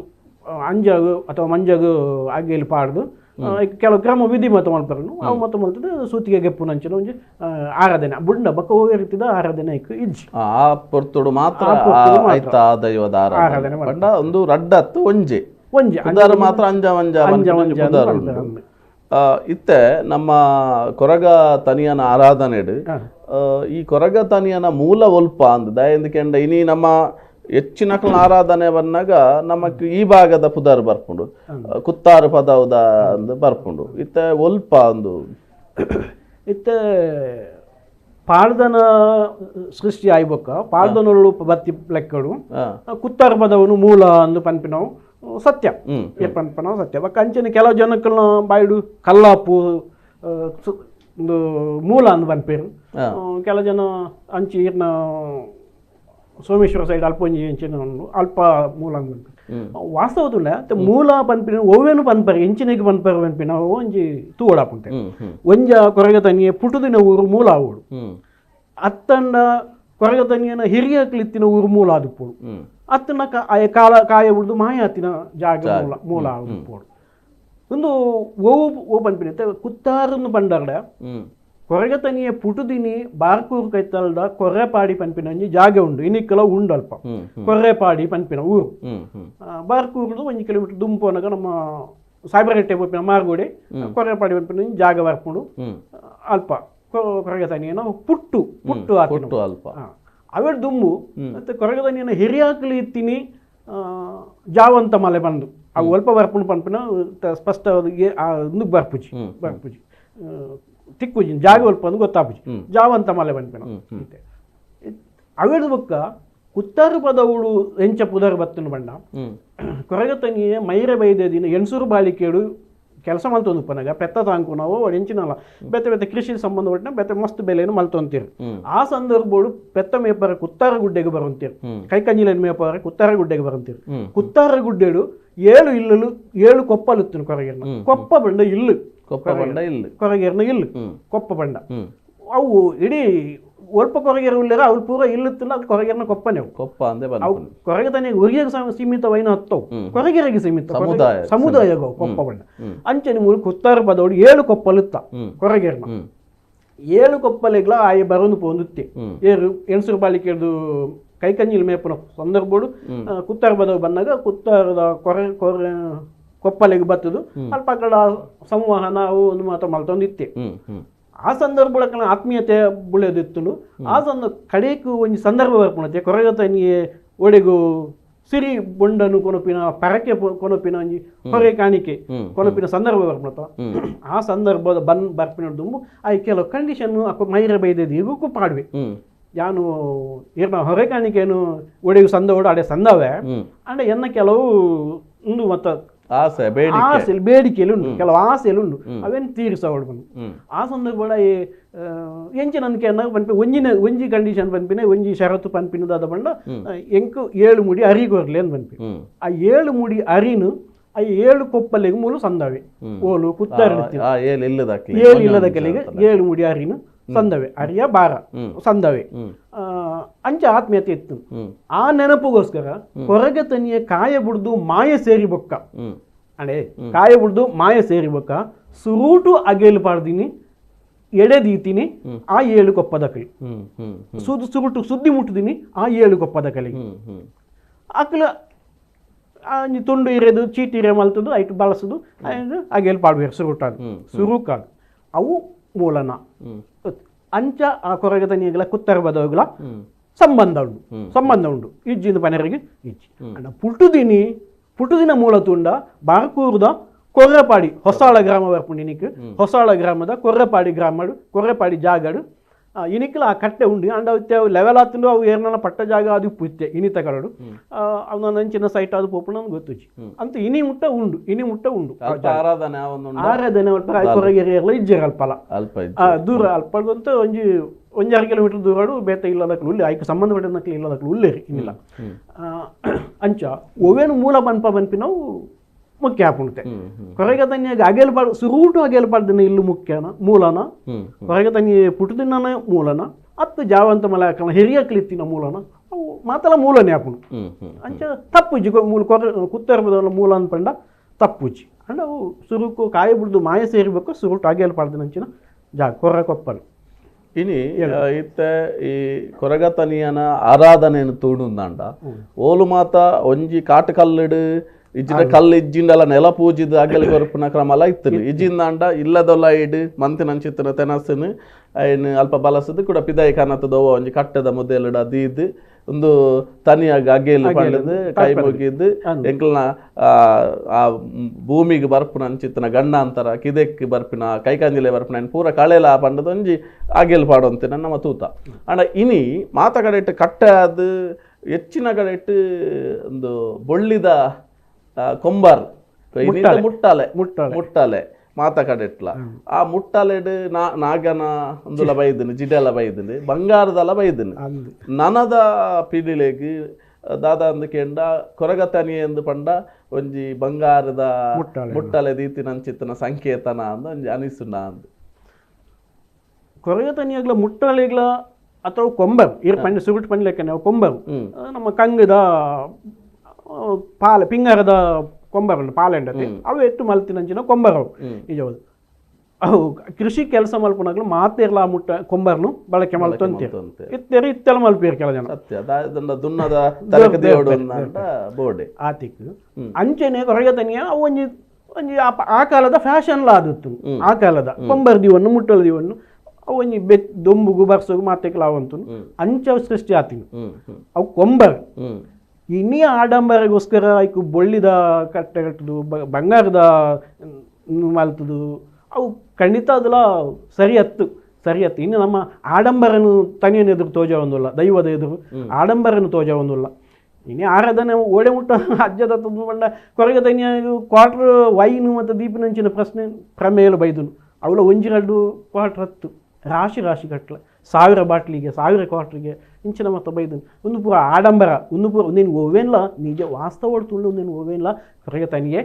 ಅಂಜಾಗು ಅಥವಾ ಮಂಜಾಗು ಆಗೇಲಿ ಪಾಡ್ದು ಕೆಲವು ಕ್ರಮ ವಿಧಿ ಮತ ಮಲ್ಪರನು ಅವು ಮತ ಮಲ್ತದ ಸೂತಿಗೆ ಗೆಪ್ಪು ನಂಚಿನ ಒಂಜಿ ಆರಾಧನೆ ಬುಂಡ ಬಕ್ಕ ಹೋಗೋ ರೀತಿದ ಆರಾಧನೆ ಐಕು ಇಜ್ಜಿ ಆ ಪೊರ್ತುಡು ಮಾತ್ರ ಐತ ದೈವದ ಆರಾಧನೆ ಪಂಡ ಒಂದು ರಡ್ಡತ್ತು ಒಂಜಿ ಉದಾರ ಮಾತ್ರ ಅಂಜ ಮಂಜ ಇತ್ತೆ ನಮ್ಮ ಕೊರಗ ತನಿಯನ ಆರಾಧನೆಡು ಈ ಕೊರಗ ತನಿಯನ ಮೂಲ ಒಲ್ಪ ಅಂದ ದಯಂದಕೆಂಡ ಇನಿ ನಮ್ಮ ಹೆಚ್ಚಿನ ಆರಾಧನೆ ಬಂದಾಗ ನಮಕ್ ಈ ಭಾಗದ ಪುದರ್ ಬರ್ಪುಂಡು ಕುತ್ತಾರು ಪದವುದ ಅಂದ್ ಬರ್ಪುಂಡು ಇತ್ತೆ ಒಲ್ಪ ಒಂದು ಇತ್ತೆ ಪಾಡ್ದನ ಸೃಷ್ಟಿ ಆಯ್ಬೊಕ್ಕ ಪಾಡ್ದನೊಳು ಬತ್ತಿ ಲೆಕ್ಕಡು ಕುತ್ತಾರು ಪದವನ್ನು ಮೂಲ ಅಂದು ಪನ್ಪಿನವು ಸತ್ಯ ಪನ್ಪನವು ಸತ್ಯ ಬಕ್ಕ ಅಂಚನೆ ಕೆಲವು ಜನಕ್ಕಲ್ಲ ಬಾಯ್ಡು ಕಲ್ಲಾಪು ಒಂದು ಮೂಲ ಅಂದು ಪನ್ಪೇರು ಕೆಲವು ಜನ ಅಂಚಿ ಈರ್ನ ಸೋಮೇಶ್ವರ ಸೈಡ್ ಅಲ್ಪ ಒಂಜಿ ಎಂಚಿನ ಅಲ್ಪ ಮೂಲ ವಾಸ್ತವದುಂಡ ಮೂಲ ಪನ್ಪಿನ ಓವೇನು ಪನ್ಪರೆ ಎಂಚಿನಿಗೆ ಪನ್ಪರೆ ಪನ್ಪಿನ ಒಂಜಿ ತೂವಡಾಪುಂಟೆ ಒಂಜ ಕೊರಗ ತನಿಯೆ ಪುಟುದಿನ ಊರು ಮೂಲ ಆವೋಡು ಅತ್ತಂಡ ಕೊರಗ ತನಿಯನ ಹಿರಿಯ ಕ್ಲಿತ್ತಿನ ಊರು ಮೂಲ ಆದುಪ್ಪೋಡು ಅತ್ತನ ಕಾಯ ಉಳಿದು ಮಾಯ ಹತ್ತಿನ ಜಾಗ ಮೂಲ ಆದುಪ್ಪೋಡು ಒಂದು ಓ ಪನ್ಪಿನ ಕುತ್ತಾರನ್ನು ಪಂಡರ್ಡ ಕೊರಗ ತನಿಯೆ ಪುಟುದಿನಿ ಬಾರ್ಕೂರು ಕೈತಲ್ದ ಕೊರ್ರೆಪಾಡಿ ಪನ್ಪಿನ ಒಂಜಿ ಜಾಗ ಉಂಡು ಇನಿಕ್ಕಲ ಉಂಡು ಅಲ್ಪ ಕೊರ್ರೆಪಾಡಿ ಪನ್ಪಿನ ಊರು ಬಾರ್ಕೂರ್ದು 1 ಕಿಲೋಮೀಟರ್ ದುಂಪೋನಗ ನಮ್ಮ ಸಾಯ್ಬರಟ್ಟೆ ಪೋಪಿನ ಮಾರ್ಗೋಡೆ ಕೊರಪಾಡಿ ಪಂಪಿನ ಜಾಗ ಬರ್ಪುಂಡು ಅಲ್ಪ ಕೊರಗತನಿಯನ ಪುಟ್ಟು ಪುಟ್ಟು ಪುಟ್ಟು ಅಲ್ಪ ಅವೆಡ್ ದುಮ್ಮು ಮತ್ತೆ ಕೊರಗತನಿಯನ ಹಿರಿಯಾಕಲಿ ಇತ್ತೀನಿ ಜಾವಂತ ಮಲೆ ಬಂದು ಅವು ಅಲ್ಪ ಬರ್ಪುಂಡು ಪಂಪಿನ ಸ್ಪಷ್ಟ ಮುಂದಕ್ಕೆ ಬರ್ಪುಜಿ ತಿಕ್ಕುಜಿ ಜಾಗ ಅಲ್ಪ ಅಂದು ಗೊತ್ತಾಪುಜಿ ಜಾವಂತ ಮಲೆ ಪಂಪಿನ ಅವೆಡ್ ಬೊಕ್ಕ ಉತ್ತರ ಪದವುಡು ಎಂಚ ಪುದರ್ ಬತ್ತನು ಬಂಡ ಕೊರಗತನಿಯೇ ಮೈರೆ ಬೈದೆ ದಿನ ಎಣ್ಸೂರು ಬಾಳಿಕೇಡು ಕೆಲಸ ಮಲ್ತೊಂದು ಉಪ್ಪನಾಗ ಪೆತ್ತ ತಾಂಕು ನಾವು ಎಂಚಿನಲ್ಲ ಬೆತ್ತ ಕೃಷಿ ಸಂಬಂಧಪಟ್ಟ ಬೆತ್ತ ಮಸ್ತ್ ಬೆಲೆಯನ್ನು ಮಲ್ತೊಂತೀರಿ ಆ ಸಂದರ್ಭಗಳು ಪೆತ್ತ ಮೇಪರ ಕುತ್ತಾರ ಗುಡ್ಡೆಗೆ ಬರುವಂತೀರಿ ಕೈಕಂಜಿಲನ್ ಮೇಪರ ಕುತ್ತಾರ ಗುಡ್ಡೆಗೆ ಬರುವಂತೀರಿ ಕುತ್ತಾರ ಗುಡ್ಡೆಡು 7 ಇಲ್ಲಲು 7 ಕೊಪ್ಪಲುತ್ತನು ಕೊರಗೇರ್ನ ಕೊಪ್ಪ ಬಂಡ ಇಲ್ಲು ಕೊರಗೇರ್ನ ಇಲ್ಲು ಕೊಪ್ಪ ಬಂಡ ಅವು ಇಡೀ ಒಲ್ಪ ಕೊರಗೇರ ಉಳ್ಳೇರ ಅವ್ರು ಪೂರ ಇಲ್ಲುತ್ತಿಲ್ಲ ಅದು ಕೊರಗೇರನ ಕೊಪ್ಪನೆ ಕೊಪ್ಪ ಅಂದೆ ಕೊರಗೆ ತಾನೇ ಉರಿಗೆಗೆ ಸೀಮಿತವೈನ ಹತ್ತವು ಕೊರಗೇರಿಗೆ ಸೀಮಿತ ಸಮುದಾಯಗವು ಕೊಪ್ಪ ಬಣ್ಣ ಅಂಚನೆ ಮೂಲಕ ಉತ್ತರ ಪದೋಡು 7 ಕೊಪ್ಪಲುತ್ತ ಕೊರಗೇರ್ನ 7 ಕೊಪ್ಪಲೆಗ್ಲ ಆಯ ಬರೋದು ಪೋಂದುತ್ತೆ ಏರು ಎಣ್ಸೂರು ಬಾಳಿಕೆದು ಕೈಕಂಜಿಲ್ ಮೇಪನ ಸಂದರ್ಭಗಳು ಕುತ್ತಾರ ಪದವು ಬಂದಾಗ ಕುತ್ತಾರದ ಕೊಪ್ಪಲೆಗೆ ಬತ್ತದು ಅಲ್ಪ ಕಡ ಸಂವಹನ ಅವು ಒಂದು ಮಾತ್ರ ಮಲ್ತೊಂದಿತ್ತೆ ಆ ಸಂದರ್ಭಗಳ ಆತ್ಮೀಯತೆ ಬುಳೆದಿತ್ತು ಆ ಕಡೆಗೂ ಒಂದು ಸಂದರ್ಭ ಬರ್ಪುಣತೆ ಕೊರಗತನಿಯೇ ಒಡೆಗು ಸಿರಿ ಬೊಂಡನು ಕೊನಪಿನ ಪರಕೆ ಕೊನಪಿನ ಒಂಜಿ ಹೊರೆ ಕಾಣಿಕೆ ಕೊನಪಿನ ಸಂದರ್ಭ ಬರ್ಪುಣತ ಆ ಸಂದರ್ಭದ ಬರ್ಪಿನ ದುಂಬು ಆ ಕೆಲವು ಕಂಡೀಷನ್ ಮೈರ ಬೈದದ್ದು ಈಗೂ ಪಾಡ್ವೆ ಯಾನು ಏನ ಹೊರೆ ಕಾಣಿಕೆನು ಒಡೆಗು ಸಂದ ಓಡ ಅಡೆ ಸಂದವೇ ಅಂಡ ಎನ್ನ ಕೆಲವು ಒಂದು ಮತ್ತ ಆಸೆ ಬೇಡಿಕೆಯಲ್ಲಿ ಉಂಟು ಕೆಲವು ಆಸೆಯಲ್ಲಿ ಉಂಟು ಅವೇನು ತೀರಿಸೋಡು ಬಂದು ಆ ಸಂದರ್ಭ ಎಂಚಿನ ಅಂಕೆ ಪನ್ಪಿ ಒಂಜಿ ಕಂಡೀಷನ್ ಪನ್ಪಿನ ಒಂಜಿ ಷರತ್ತು ಪನ್ಪಿನದಾದ ಬಂಡ ಎಂಕು 7 ಮುಡಿ ಅರಿಗೋರ್ಲಿ ಅಂತ ಪನ್ಪಿ ಆ 7 ಮುಡಿ ಅರಿನು ಆ 7 ಕೊಪ್ಪಲೆಗೆ ಮೂಲ ಸಂದವೆ ಓಲು ಕುತ್ತಾರ ಇಲ್ಲದ ಕೆಲಿಗೆ 7 ಮುಡಿ ಅರಿನು ಸಂದವೆ ಅರಿಯ ಬಾರ ಸಂದವೆ ಅಂಚ ಆತ್ಮೀಯತೆ ಇತ್ತು ಆ ನೆನಪುಗೋಸ್ಕರ ಹೊರಗೆ ತನಿಯ ಕಾಯ ಬುಡ್ದು ಮಾಯ ಸೇರಿ ಬೊಕ್ಕ ಅಡೆ ಕಾಯ ಬುಡ್ದು ಮಾಯ ಸೇರಿ ಬೊಕ್ಕ ಸುರೂಟು ಅಗೇಲು ಪಾಡ್ದಿನಿ ಎಡೆದೀತೀನಿ ಆ 7 ಕೊಪ್ಪದ ಕೈ ಸುರುಟು ಸುದ್ದಿ ಮುಟ್ಟಿದೀನಿ ಆ 7 ಕೊಪ್ಪದ ಕಲಿಗೆ ಅಕ್ಲ ತುಂಡು ಇರೋದು ಚೀಟಿ ಇರೇ ಮಲ್ತದ್ದು ಐಟು ಬಳಸೋದು ಅಗೇಲು ಪಾಡ್ಬೇಕು ಸುರುಕಾಗ ಅವು ಮೂಲನ ಅಂಚ ಆ ಕೊರಗತನಿಯಗಳ ಕುತ್ತರ ಬದವುಗಳ ಸಂಬಂಧ ಉಂಡು ಇಜ್ಜಿನ ಪನರಿಗೆ ಇಜ್ಜಿ ಅಣ್ಣ ಪುಟುದಿನ ಮೂಲ ತುಂಡ ಬಾರ್ಕೂರ್ದ ಕೊರ್ರೆಪಾಡಿ ಹೊಸಾಳ ಗ್ರಾಮ ಬರ್ಪುಂಡಿನಿಕ್ ಹೊಸಾಳ ಗ್ರಾಮದ ಕೊರ್ರೆಪಾಡಿ ಜಾಗಡು ಇನಿಕ್ಲ ಆ ಕಟ್ಟೆ ಉಂಡು ಅಂಡ ಲೆವೆಲ್ ಆತಂಡು ಅವು ಏರ್ನ ಪಟ್ಟ ಜಾಗ ಅದು ಪುತ್ತೆ ಇನಿ ತಗಡು ಅವನ ನಂಚಿನ ಸೈಟ್ ಅದು ಪೋಪುಣ ಗೊತ್ತುಜಿ ಅಂತ ಇನಿ ಮುಟ್ಟ ಉಂಡು ಆರಾಧನೆ ಕೊರಗೆರೆಯಲ್ಲ ಇಜ್ಜೆ ದೂರ ಅಲ್ಪದಂತ ಒಂಜಿ 6 ಕಿಲೋಮೀಟರ್ ದೂರಾಡು ಬೇತ ಇಲ್ಲದಕ್ಕೆ ಉಳ್ಳೆ ಆಯ್ಕೆ ಸಂಬಂಧಪಟ್ಟನಕ್ಕೆ ಇಲ್ಲದಕ್ಕೆ ಉಳ್ಳೇರಿ ಇನ್ನಿಲ್ಲ ಅಂಚ ಒವೇನು ಮೂಲ ಬನ್ಪಿನವು ಮುಖ್ಯ ಹಾಪುಣತೆ ಕೊರಗತನಿಯಾಗ ಅಗೇಲ್ಪಾಡು ಸುರೂಟು ಅಗೇಲ್ಪಾಡ್ದಿನ ಇಲ್ಲು ಮುಖ್ಯನ ಮೂಲನ ಕೊರಗತನಿ ಪುಟದಿನ ಮೂಲನ ಅತ್ತು ಜಾವಂತ ಮಲ ಹಾಕೋಣ ಹಿರಿಯ ಕ್ಲಿತ್ತಿನ ಮೂಲನ ಅವು ಮಾತಲ ಮೂಲನೇ ಹಾಪುಣು ಅಂಚ ತಪ್ಪುಜಿ ಕುತ್ತರ್ಬದ ಮೂಲ ಅನ್ಪಂಡ ತಪ್ಪುಜಿ ಅಂಡ್ ಅವು ಸುರುಕು ಕಾಯಿ ಬಿಡ್ದು ಮಾಯ ಸೇರಿಬೇಕು ಸುರುಟು ಅಗೇಲ್ಪಾಡ್ದಿನ ಅಂಚಿನ ಜಾಗ ಕೊಪ್ಪಲು ಇನಿ ಇತ್ತೆ ಈ ಕೊರಗತನಿಯನ ಆರಾಧನೆಯನ್ನು ತೂಡುಂದಾಂಡ ಓಲು ಮಾತ ಒಂಜಿ ಕಾಟು ಕಲ್ಲಡು ಇಜ್ಜಿನ ಕಲ್ಲು ಇಜ್ಜಿಂಡಲ ನೆಲ ಪೂಜಿದು ಅಗಲ್ ಕೊರಪುನ ಕ್ರಮಲ ಇತ್ತು ಇಜ್ಜಿಂದಾಂಡ ಇಲ್ಲದೊಲ್ಲ ಇಡು ಮಂತಿನ ಚಿತ್ರ ತೆನಸನು ಅಯ್ಯನು ಅಲ್ಪ ಬಲಸದು ಕೂಡ ಪಿದಾಯಿ ಕಾಣತ್ತದವ ಒಂಜಿ ಕಟ್ಟದ ಮುದ್ದೆಲ್ಲಡ ಅದು ಒಂದು ತನಿಯಾಗ ಅಗೇಲು ಪಂಡದು ಕೈ ಮುಗಿದು ಎಂಕ್ಲನ ಆ ಭೂಮಿಗೆ ಬರ್ಪುನ ಅಂಚಿತ್ತನ ಗಂಡ ಅಂತರ ಕಿದೆಕ್ ಬರ್ಪಿನ ಕೈಕಾಂಜಿಲೆ ಬರ್ಪಿನ ಪೂರ ಕಳೆಲ ಪಂಡದ ಒಂಜಿ ಅಗೇಲು ಪಾಡೋಂತೆ ನಮ್ಮ ತೂತ ಅಂಡ ಇನಿ ಮಾತ ಕಡೆಟ್ಟು ಕಟ್ಟೆ ಅದು ಹೆಚ್ಚಿನ ಕಡೆಟ್ಟು ಒಂದು ಬೊಳ್ಳಿದ ಕೊಂಬಾರ್ ಮುಟ್ಟಾಲೆ ಮಾತ ಕಡೆಟ್ಲ ಆ ಮುಟ್ಟಾಲೆಡ್ ನಾಗನ ಒಂದುಲ ಬೈದನು ಜಿಡೆಲ ಬೈದನು ಬಂಗಾರದಲ ಬೈದನು ನನದ ಪಿಡಿಲೆಗ್ ದಾದ ಅಂದಕೆಂಡ ಕೊರಗತನಿ ಎಂದು ಪಂಡ ಒಂಜಿ ಬಂಗಾರದ ಮುಟ್ಟಾಲೆ ದೀತಿನ ಅಂಚಿತ್ತನ ಸಂಕೇತನ ಅಂದ ಒಂಜಿ ಅನಿಸುಂಡ ಅಂದ್ ಕೊರಗತನಿಯಾಗ್ಲ ಮುಟ್ಟಾಲೆಗ್ಲ ಅಥವಾ ಕೊಂಬರು ಇರ್ ಪಂಡ ಸುರುಟ್ ಪಂಡ್ಲೆಕ್ಕ ಕೊಂಬರು ನಮ್ಮ ಕಂಗದ ಪಿಂಗರದ ಕೊಂಬರು ಪಾಲೆಂಡತೆ ಅವು ಎತ್ತು ಮಲ್ತಿನಂಚಿನ ಕೊಂಬರವು ನಿಜವಾದ ಅವು ಕೃಷಿ ಕೆಲಸ ಮಲ್ಪನಾಗ್ಲು ಮಾತೆರ್ಲ ಮುಟ್ಟ ಕೊಂಬರ್ನು ಬಳಕೆ ಮಲ್ತಂತೀರ ಇತ್ತೆಲ್ಲ ಮಲ್ಪಿಯರ್ ಕೆಲ ಜನ ಆತಿಕ್ ಅಂಚೆನೆ ಕೊರಗತನಿಯ ಅವು ಒಂಜಿ ಒಂಜಿ ಆ ಕಾಲದ ಫ್ಯಾಷನ್ ಆದಿತ್ತು ಆ ಕಾಲದ ಕೊಂಬರ್ ದಿವನ್ನು ಮುಟ್ಟಲು ದಿವನ್ನು ಒಂಜಿ ದೊಂಬುಗು ಬರ್ಸೋಗು ಮಾತೆಕ್ಲ ಅವಂತು ಅಂಚ ಸೃಷ್ಟಿ ಆತಿನು ಅವು ಕೊಂಬರ್ ಇನ್ನೀ ಆಡಂಬರಗೋಸ್ಕರ ಐಕು ಬೊಳ್ಳಿದ ಕಟ್ಟೆ ಕಟ್ಟುದು ಬಂಗಾರದ ಮಲ್ತುದು ಅವು ಖಂಡಿತ ಅದೆಲ್ಲ ಸರಿ ಹತ್ತು ಇನ್ನು ನಮ್ಮ ಆಡಂಬರನು ತನಿಯನ್ನು ಎದುರು ತೋಜ ಒಂದಿಲ್ಲ ದೈವದ ಎದುರು ಆಡಂಬರನು ತೋಜ ಒಂದಿಲ್ಲ ಇನ್ನೇ ಆರಾಧನೆ ಓಡೆ ಮುಟ್ಟ ಅಜ್ಜದ ಬಂಡ ಕೊರಗೆ ತನಿಯ ಕ್ವಾರ್ಟರ್ ವೈನು ಮತ್ತು ದೀಪಿನಂಚಿನ ಪ್ರಶ್ನೆ ಪ್ರಮೇಯಲು ಬೈದನು ಅವಳ ಒಂಜಿರಡ್ಡು ಕ್ವಾರ್ಟರ್ ಹತ್ತು ರಾಶಿ ಕಟ್ಲ 1000 ಬಾಟ್ಲಿಗೆ 1000 ಕ್ವಾರ್ಟ್ರಿಗೆ ಇಂಚಿನ ಮತ್ತು ಬೈದನು ಒಂದು ಪೂರ ಆಡಂಬರ ಒಂದು ಪೂರ ನೀನು ಓವೇನ್ಲ ನಿಜ ವಾಸ್ತವ ತುಂಡು ನೀನು ಓವೇನ್ಲ ಕೊರಗೆ ತನಿಯೇ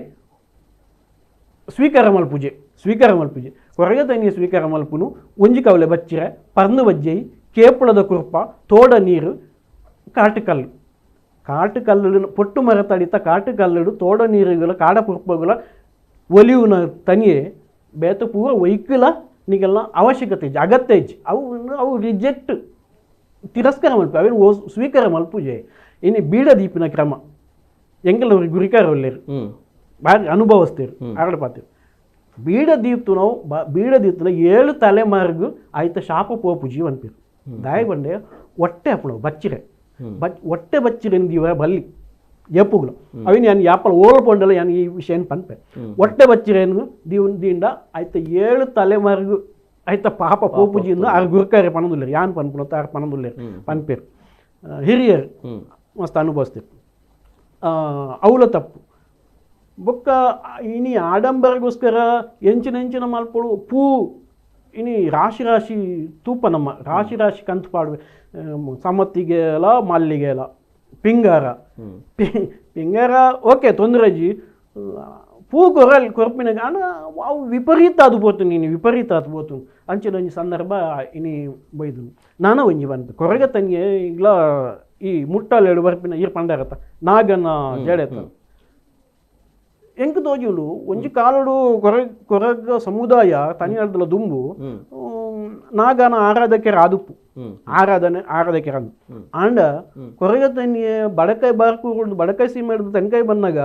ಸ್ವೀಕಾರ ಮಲ್ಪೂಜೆ ಹೊರಗೆ ತನಿಯ ಸ್ವೀಕಾರ ಮಲ್ಪುನು ಒಂಜಿ ಕವಲೆ ಬಚ್ಚಿರೆ ಪರ್ನು ಬಜ್ಜೈ ಕೇಪುಳದ ಕುರ್ಪ ತೋಡ ನೀರು ಕಾಟುಕಲ್ಲು ಪೊಟ್ಟು ಮರ ತಡಿತ ಕಾಟುಕಲ್ಲಡು ತೋಡ ನೀರುಗಳ ಕಾಡ ಪುರ್ಪಗಳ ಒಲಿಯುನ ತನಿಯೇ ಬೇತ ಪೂರ ವೈಕಲ ನಿಗೆಲ್ಲ ಅವಶ್ಯಕತೆ ಇಜ್ಜಿ ಅಗತ್ಯ ಇಜ್ಜಿ ಅವು ರಿಜೆಕ್ಟ್ ತಿರಸ್ಕಾರ ಮಲ್ಪು ಅವೇನು ಸ್ವೀಕಾರ ಮಲ್ಪೂಜೆ ಇನ್ನು ಬೀಡ ದೀಪಿನ ಕ್ರಮ ಎಂಗೆಲ್ಲ ಅವ್ರಿಗೆ ಗುರಿಕಾರ ಒಳ್ಳೆರು ಬಾರಿ ಅನುಭವಿಸ್ತೇರು ಆರಡು ಪಾತೇರು ಬೀಡ ದೀಪ್ತನ 7 ತಲೆಮಾರಿಗೂ ಆಯ್ತ ಶಾಪ ಪೋಪುಜಿ ಅನ್ಪೇರು ದಾಯ ಬಂಡೆ ಹೊಟ್ಟೆ ಅಪ್ಪಣವು ಬಚ್ಚಿರೆ ಹೊಟ್ಟೆ ಬಚ್ಚಿರೆ ದೀವ ಬಲ್ಲಿ ಎಪ್ಪುಗಳು ಅವಿನ ಯಾನು ಯಾಪಲ ಓಲ್ಪೊಂಡಲ್ಲ ಯಾನು ಈ ವಿಷಯ ಪನ್ಪೆ ಹೊಟ್ಟೆ ಬಚ್ಚಿರೇನು ದೀಂಡ ಆಯ್ತ 7 ತಲೆಮಾರಿಗೂ ಆಯ್ತ ಪಾಪ ಪೋಪುಜಿಯಿಂದ ಆರು ಗುರುಕಾರೆ ಪಣದುಲ್ಲೇರು ಯಾನ್ ಪನ್ಪುಣ ಆರು ಪಣದುಲ್ಲೇರು ಪನ್ಪೇರು ಹಿರಿಯರು ಮಸ್ತ್ ಅನುಭವಿಸ್ತೇರು ಅವಳ ತಪ್ಪು ಬೊಕ್ಕ ಇನಿ ಆಡಂಬರಗೋಸ್ಕರ ಎಂಚಿನ ಮಲ್ಪಳು ಪೂ ಇನಿ ರಾಶಿ ತೂಪ ನಮ್ಮ ರಾಶಿ ಕಂತು ಪಾಡುವೆ ಸಮತ್ತಿಗೆ ಅಲ್ಲ ಮಲ್ಲಿಗೆ ಅಲ್ಲ ಪಿಂಗಾರ ಓಕೆ ತೊಂದರೆ ಅಜ್ಜಿ ಪೂ ಕೊರಪಿನಾಗ ಅವು ವಿಪರೀತ ಅದು ಬೋತು ಅಂಚಿನ ಒಂಜಿ ಸಂದರ್ಭ ಇನಿ ಬೈದು ನಾನ ಒಂಜಿ ಬಂತು ಕೊರಗೆ ತಂಗಿ ಈಗಲ ಈ ಮುಟ್ಟಲೇಳು ಬರ್ಪಿನ ಈರ್ ಪಂಡಾರತ್ತ ನಾಗನ ಜಡೆತ ಎಂಕ್ ತೋಜುಂಡು ಒಂಜಿ ಕಾಲಡು ಕೊರಗ ಸಮುದಾಯ ತನಿಯಾಡ್ದಲ ದುಂಬು ನಾಗನ ಆರಾಧಕರ ಆದುಪ್ಪು ಆರಾಧಕರ ಅದು ಆಂಡ ಕೊರಗ ತನಿಯೆ ಬಡಕಾಯಿ ಬಾರ್ಕೊಂಡು ಬಡಕಾಯಿ ಸೀಮೆ ಹಿಡಿದು ತೆಂಕಾಯಿ ಬಂದಾಗ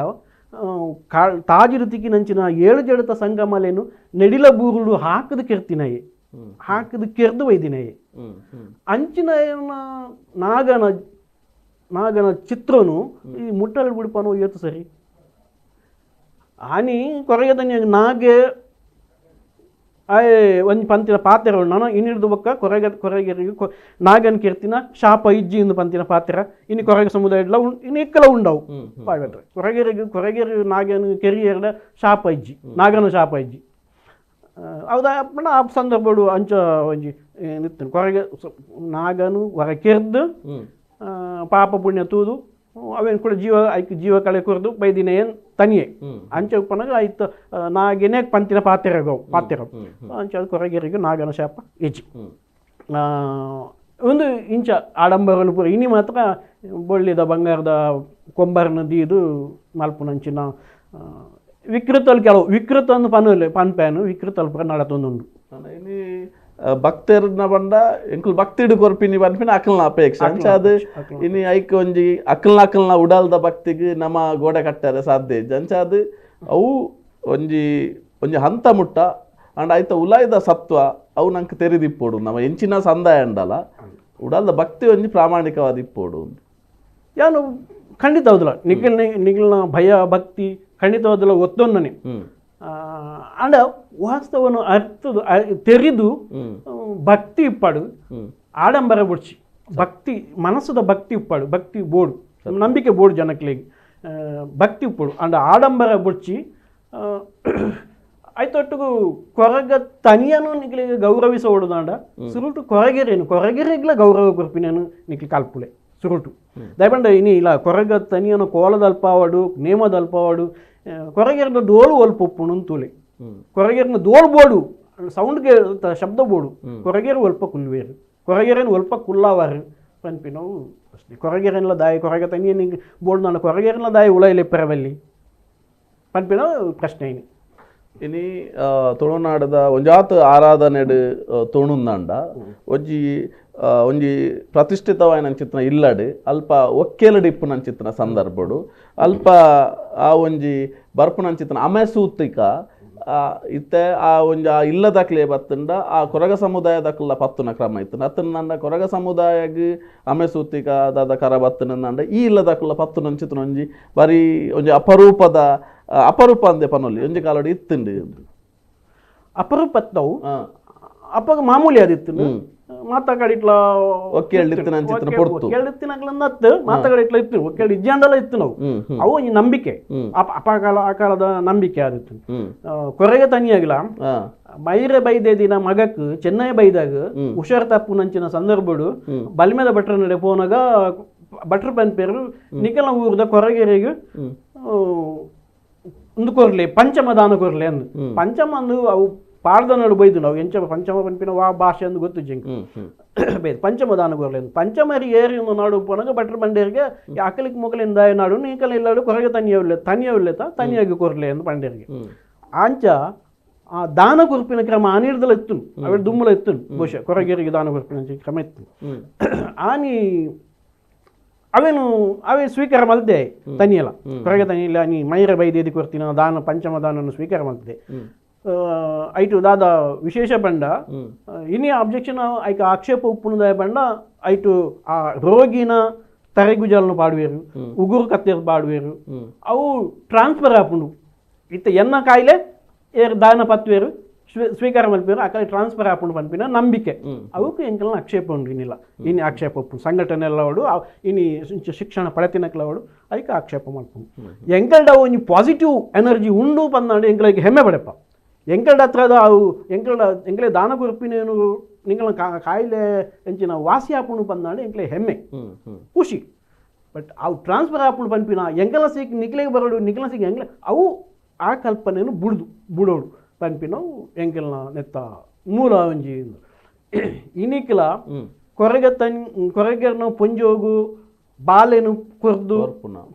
ತಾಜಿರು ತಿಕ್ಕಿನಂಚಿನ 7 ಜಡತ ಸಂಗಮಲೇನು ನೆಡಿಲ ಬೂರುಡು ಹಾಕದು ಕೆರ್ದು ಒಯ್ದಿನಾಯೆ ಅಂಚಿನ ನಾಗನ ಚಿತ್ರನು ಈ ಮುಟ್ಟಲು ಬಿಡ್ಪಾನೋ ಇವತ್ತು ಸರಿ ಆನಿ ಕೊರಗೆ ತನಿ ನಾಗೆ ಒಂದು ಪಂತಿನ ಪಾತ್ರ ನಾನು ಇನ್ನಿಡ್ದು ಬೊಕ್ಕ ಕೊರಗೆರಿಗೆ ನಾಗನ ಕೀರ್ತಿನ ಶಾಪ ಇಜ್ಜಿ ಇಂದು ಪಂತಿನ ಪಾತ್ರ ಇನ್ನು ಕೊರಗೆ ಸಮುದಾಯ ಇನ್ನು ಇಕ್ಕಲ ಉಂಡವು ಪಾಡ್ರೆ ಕೊರಗೆರಿ ನಾಗನ ಕೆರಿಯರ್ದ ಶಾಪ ಇಜ್ಜಿ ನಾಗನ ಶಾಪ ಇಜ್ಜಿ ಹೌದಾ ಅಪ್ಪಣ ಆ ಸಂದರ್ಭಡು ಅಂಚ ಒಂಜಿ ನಿತ್ತನು ಕೊರಗೆ ನಾಗನು ಹೊರ ಕೆರ್ದು ಪಾಪ ಪುಣ್ಯ ತೂದು ಅವೇನು ಕೂಡ ಜೀವ ಕಳೆ ಕೊರ್ದು ಬೈದಿನ ಏನು ತನಿಯೇ ಅಂಚೆ ಉಪ್ಪನಾಗ ಆಯ್ತು ನಾಗೇನೆ ಪಂತಿನ ಪಾತ್ರ ಅಂಚೆ ಅದು ಕೊರಗೆರಿಗೂ ನಾಗನ ಶಾಪ ಹೆಜ್ಜಿ ಒಂದು ಇಂಚ ಆಡಂಬರಲು ಪೂರ ಇನಿ ಮಾತ್ರ ಬೊಳ್ಳಿದ ಬಂಗಾರದ ಕೊಂಬರನ ದೀದು ಮಲ್ಪುನಂಚಿನ ವಿಕೃತಲು ಕೆಲವು ವಿಕೃತ ಪನ್ಪೇನು ವಿಕೃತಲು ಪೂರ ನಡತೊಂದುಂಡು ಇನಿ ಭಕ್ತರ್ನ ಬಂಡ ಎಂಕುಲು ಭಕ್ತಿಡು ಕೊರ್ಪಿನಿ ಪನ್ಪಿನ ಅಕಲ್ನ ಅಪೇಕ್ಷೆ ಅಂಚ ಅದು ಇನಿ ಐಕ್ ಒಂಜಿ ಅಕಲ್ನ ಉಡಲ್ದ ಭಕ್ತಿಗೆ ನಮ್ಮ ಗೋಡೆ ಕಟ್ಟಾರೆ ಸಾಧ್ಯ ಅಂಚ ಅದು ಅವು ಒಂಜಿ ಹಂತ ಮುಟ್ಟ ಅಂಡ್ ಆಯ್ತ ಉಲಾಯ್ದ ಸತ್ವ ಅವು ನಂಗೆ ತೆರೆದಿಪ್ಪೋಡು ನಮ್ಮ ಎಂಚಿನ ಸಂದಾಯ ಅಂಡಲ್ಲ ಉಡಲ್ದ ಭಕ್ತಿ ಒಂಜಿ ಪ್ರಾಮಾಣಿಕವಾದ ಇಪ್ಪೋಡು ಯಾನು ಖಂಡಿತ ಹೌದಲ್ಲ ನಿಖಿಲ್ನ ಭಯ ಭಕ್ತಿ ಖಂಡಿತ ಹೌದಲ್ಲ ಒತ್ತೊಂದನೆ ಅಂಡ ವಾಸ್ತವನು ಅರ್ಥದು ತೆರೆದು ಭಕ್ತಿ ಇಪ್ಪಾಡು ಆಡಂಬರ ಬುಡ್ಚಿ ಭಕ್ತಿ ಮನಸ್ಸದ ಭಕ್ತಿ ಇಪ್ಪಾಡು ಭಕ್ತಿ ಬೋಡು ನಂಬಿಕೆ ಬೋಡು ಜನಕ್ಲಿಗೆ ಭಕ್ತಿ ಇಪ್ಪಡು ಅಂಡ ಆಡಂಬರ ಬುಡ್ಚಿ ಆಯ್ತೊಟ್ಟಿಗೂ ಕೊರಗ ತನಿಯನು ನಿಕ್ಲಿಗೆ ಗೌರವಿಸೋಡುದಾಂಡ ಸುರುಟು ಕೊರಗೆರೆಗ್ಲ ಗೌರವ ಕೊರ್ಪಿನೇನು ನಿಕ್ಲಿ ಕಾಲ್ಪುಳೆ ಸುರುಟು ದಯಪಂಡ ಇನಿ ಇಲ್ಲ ಕೊರಗ ತನಿಯನು ಕೋಲದಲ್ಪಾವಡು ನೇಮದಲ್ಪಾವಡು ಕೊರಗೆರ್ನ ಡೋಲು ಒಲ್ಪೊಪ್ಪುಣು ತೂಲೆ ಕೊರಗೆರ್ನ ದೋಳು ಬೋಡು ಸೌಂಡ್ಗೆ ಶಬ್ದ ಬೋಡು ಕೊರಗೆರು ಒಲ್ಪ ಕುಲ್ವೇರು ಕೊರಗೆರೇನು ಒಲ್ಪ ಕುಲ್ಲಾವಾರು ಪನ್ಪಿನವು ಅಷ್ಟೇ ಕೊರಗೆರೆಲ್ಲ ದಾಯಿ ಕೊರಗ ತನಿಯನಿಗೆ ಬೋಡು ನಾನು ಕೊರಗೆರೆಲ್ಲ ದಾಯಿ ಉಳೈಲೆ ಪೆರವಲ್ಲಿ ಪನ್ಪಿನ ಪ್ರಶ್ನೆ ಇನಿ ಇನಿ ತುಳುನಾಡದ ಒಂಜಾತ್ ಆರಾಧನೆಡ್ ತೋಣುಂದಂಡ ಒಂಜಿ ಪ್ರತಿಷ್ಠಿತವಾಯಿನ ಚಿತ್ರ ಇಲ್ಲಡ್ ಅಲ್ಪ ಒಕ್ಕೆಲಡಿಪ್ಪುನ ಚಿತ್ರ ಸಂದರ್ಭಡು ಅಲ್ಪ ಆ ಒಂಜಿ ಬರ್ಪುನ ಚಿತ್ರ ಅಮೆಸೂತಿಕ ಇತ್ತೆ ಆ ಒಂಜಿ ಆ ಇಲ್ಲದಕ್ಲೆ ಬತ್ತಂಡ ಆ ಕೊರಗ ಸಮುದಾಯದಕ್ಲ ಪತ್ತುನ ಕ್ರಮ ಇತ್ತು ಅತ್ತನ ಕೊರಗ ಸಮುದಾಯಗ್ ಅಮೆಸೂತಿಕ ದಾದ ಕರ ಬತ್ತನಂದ ಈ ಇಲ್ಲದಕ್ಲ ಪತ್ತುನ ಚಿತ್ರ ಒಂಜಿ ಬರೀ ಒಂಜಿ ಅಪರೂಪ ಅಂದೆ ಪನೊಲಿ ಒಂಜಿ ಕಾಲಡಿ ಇತ್ತುಂಡು ಅಪರೂಪತ್ತವು ಅಪ್ಪಗ ಮಾಮೂಲಿ ಆದಿತ್ತು ಮಾತಾಕಡೆ ಇಟ್ಲ ಒಕ್ಕೇಳಿತ್ತು ನನ್ನ ಚಿತ್ರ ಪೊರ್ತು ಒಕ್ಕೇಳಿತ್ತಿನಗ್ಲನ್ನತ್ತು ಮಾತಾಕಡೆ ಇಟ್ಲ ಇತ್ತು ಒಕ್ಕೇಳಿ ಇಜ್ಜಂಡಲ ಇತ್ತು ನಾವು ಅವು ಒಂಜಿ ನಂಬಿಕೆ ಆ ಕಾಲದ ನಂಬಿಕೆ ಆದಿತ್ತು ಕೊರೆಗೆ ತನಿಯಾಗಿಲ್ಲ ಬೈರೆ ಬೈದೆ ದಿನ ಮಗಕ್ ಚೆನ್ನೈ ಬೈದಾಗ ಹುಷಾರ್ ತಪ್ಪು ನಂಚಿನ ಸಂದರ್ಭಡು ಬಲ್ಮೆದ ಭಟ್ರ ನಡೆ ಪೋನಾಗ ಭಟ್ರ ಪನ್ಪೇರು ನಿಖಲ ಊರದ ಕೊರಗೆರೆಗೆ ಒಂದು ಕೊರ್ಲೆ ಪಂಚಮದಾನ ಕೊರ್ಲೆ ಅಂದು ಪಂಚಮ ಅಂದು ಅವು ಪಾಡ್ದನಡು ಬೈದು ನಾವು ಎಂಚ ಪಂಚಮ ಪನ್ಪಿನ ವಾ ಭಾಷೆ ಅಂದು ಗೊತ್ತು ಜಂಕ್ ಬೈದು ಪಂಚಮದಾನ ಕೊರ್ಲೆ ಅಂದು ಪಂಚಮರಿ ಏರಿ ನಾಡು ಪೋನಾಗ ಭಟ್ರ ಬಂಡೇರಿಗೆ ಅಕಲಿಕ್ ಮೊಗಲಿಂದ ನಾಡು ನೀಕಲ ಇಲ್ಲಾಡು ಕೊರಗೆ ತನಿಯಾಗಿ ಕೊರ್ಲೆ ಅಂದು ಬಂಡೇರಿಗೆ ಆಂಚ ಆ ದಾನ ಕುರ್ಪಿನ ಕ್ರಮ ಆನಿರ್ದಲ ಇತ್ತು ಅವೇ ದುಮ್ಮಲ ಇತ್ತು ಬಹುಶಃ ಕೊರಗೇರಿಗೆ ದಾನ ಕುರ್ಪಿನ ಕ್ರಮ ಇತ್ತು ಆನಿ ಅವೇ ಸ್ವೀಕಾರ ಮಲ್ದೆ ತನಿಯಲ್ಲ ಕೊರಗೆ ತನಿಯಲ್ಲ ನೀ ಮೈರ ಬೈದೇದಿ ಕೊರ್ತಿನ ದಾನ ಪಂಚಮ ದಾನನ್ನು ಸ್ವೀಕಾರ ಮಲ್ತಿದೆ ಐಟು ದಾದ ವಿಶೇಷ ಬಂಡ ಇನ್ನೇ ಅಬ್ಜೆಕ್ಷನ್ ಐಕ ಆಕ್ಷೇಪ ಉಪ್ಪುನದಾಯ ಬಂಡ ಐಟು ಆ ರೋಗಿನ ತರೆಗುಜಲ್ನು ಪಾಡುವೇರು ಉಗುರು ಕತ್ತೇರು ಪಾಡುವೇರು ಅವು ಟ್ರಾನ್ಸ್ಫರ್ ಆಪುಂಡು ಇತ್ತ ಎನ್ನ ಕಾಯಿಲೆ ಏರ್ ದಾನ ಪತ್ವೇರು ಸ್ವೀಕಾರ ಮಲ್ಪೇರು ಆ ಕಡೆ ಟ್ರಾನ್ಸ್ಫರ್ ಆಪುಂಡು ಪನ್ಪಿನ ನಂಬಿಕೆ ಅವಕ್ಕೂ ಎಂಕಲ್ನ ಆಕ್ಷೇಪ ಉಂಡು ಇನ್ನಿಲ್ಲ ಇನ್ನು ಆಕ್ಷೇಪ ಉಪ್ಪು ಸಂಘಟನೆ ಎಲ್ಲ ಅವಡು ಇನ್ನು ಶಿಕ್ಷಣ ಪಡೆತಿನಕ್ಲವಡು ಅದಕ್ಕೆ ಆಕ್ಷೇಪ ಮಲ್ಪುಂಡು ಎಂಕಲ್ಡ ಒಂಜಿ ಪಾಸಿಟಿವ್ ಎನರ್ಜಿ ಉಂಡು ಪಂದಾಂಡು ಎಂಕಲಿಗೆ ಹೆಮ್ಮೆ ಪಡೆಪ ಎಂಕಲ್ಡ ಹತ್ರದ ಅವು ಎಂಕಲೆ ದಾನ ಗುರುಪಿನೇನು ನಿಂಗಳ ಕಾಯಿಲೆ ಎಂಚಿನ ವಾಸಿ ಆಪುಂಡು ಪಂದಾಂಡು ಎಂಕಲೆ ಹೆಮ್ಮೆ ಖುಷಿ ಬಟ್ ಅವು ಟ್ರಾನ್ಸ್ಫರ್ ಆಪುಂಡು ಪನ್ಪಿನ ಎಂಕಲ ಸಿಕ್ ನಿಕ್ಲೆಗೆ ಬರೋಡು ನಿಕ್ಲ ಸಿಕ್ ಎಂಕ್ಲೆ ಅವು ಆ ಕಲ್ಪನೆಯನ್ನು ಬುಡೋಡು ಪನ್ಪಿನವು ಎಂಕಲ್ನ ನೆತ್ತ ಮೂಲ ಒಂಜಿ ಇನಿಕ್ಲ ಕೊರಗೆರ್ನ ಪೊಂಜೋಗು ಬಾಲೆನು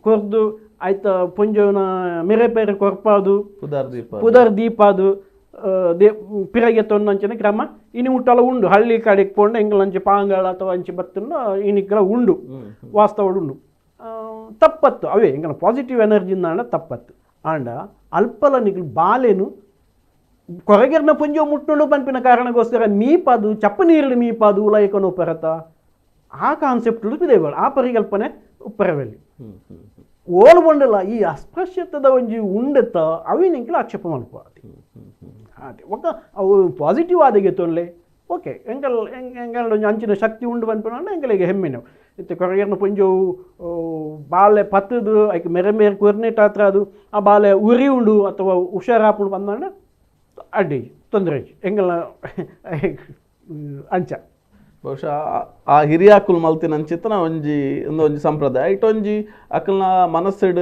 ಕೊರ್ದು ಆಯ್ತ ಪೊಂಜೋನ ಮೆರೆಪೇರೆ ಕೊರ್ಪಾದು ಪುದರ್ ದೀಪಾದು ಪಿರಗೆ ತೊನ್ನಂಚಿನ ಕ್ರಮ ಇನಿ ಮುಟ್ಟಲ ಉಂಡು ಹಳ್ಳಿ ಕಡೆಗೆ ಪೋಂಡು ಎಂಕಲ್ ಅಂಚೆ ಪಾಂಗಳ ಅಥವಾ ಅಂಚೆ ಬತ್ತನ್ನು ಇನಿಕ್ಲ ಉಂಡು ವಾಸ್ತವಡು ಉಂಡು ತಪ್ಪತ್ತು ಅವೇ ಎಂಕಲ್ ಪಾಸಿಟಿವ್ ಎನರ್ಜಿಂದ ತಪ್ಪತ್ತು ಆಂಡ ಅಲ್ಪಲ ನಿಕ್ಲು ಬಾಲೆನು ಕೊರಗೆರ್ನ ಪುಂಜೋ ಮುಟ್ಟುಂಡು ಪನ್ಪಿನ ಕಾರಣಕ್ಕೋಸ್ಕರ ಮೀಪಾದು ಚಪ್ಪ ನೀರಿಡು ಮೀಪಾದು ಉಲಾಯಕನು ಉಪ್ಪರತ ಆ ಕಾನ್ಸೆಪ್ಟ್ ಉಳಿಪಿದೇಗಳು ಆ ಪರಿಕಲ್ಪನೆ ಉಪ್ಪರವೆಲ್ಲಿ ಓಲ್ ಬಂಡಲ್ಲ ಈ ಅಸ್ಪೃಶ್ಯತದ ಒಂಜಿ ಉಂಡೆತ್ತ ಅವಿನಿಂಕ್ಲ ಆಕ್ಷೇಪ ಮಲ್ಪ ಅದೇ ಒಕ್ಕ ಅವು ಪಾಸಿಟಿವ್ ಆದಾಗೆ ತೊನ್ಲೆ ಓಕೆ ಎಂಕಲ್ ಒಂಜಿ ಅಂಚಿನ ಶಕ್ತಿ ಉಂಡು ಪನ್ಪಿನ ಎಂಕಲಿಗೆ ಹೆಮ್ಮೆ ನಾವು ಇತ್ತು ಕೊರಗೆರ್ನ ಪುಂಜೋವು ಬಾಲೆ ಪತ್ತದು ಐಕೆ ಮೇರೆ ಕೊರ್ನೆಟ್ ಹತ್ರ ಅದು ಆ ಬಾಲೆ ಉರಿ ಉಂಡು ಅಥವಾ ಹುಷಾರಾಪುಂಡು ಬಂದಾಂಡ ಅಡ್ಡಿ ತೊಂದರೆ ಎಂಗಲ್ನ ಅಂಚ ಬಹುಶಃ ಆ ಹಿರಿಯಾಕುಲ್ ಮಲ್ತಿನ ಅಂಚಿತ್ತನ ಒಂಜಿ ಸಂಪ್ರದಾಯ ಇಟ್ಟೊಂಜಿ ಅಕಲ್ನ ಮನಸ್ಸಿಡ್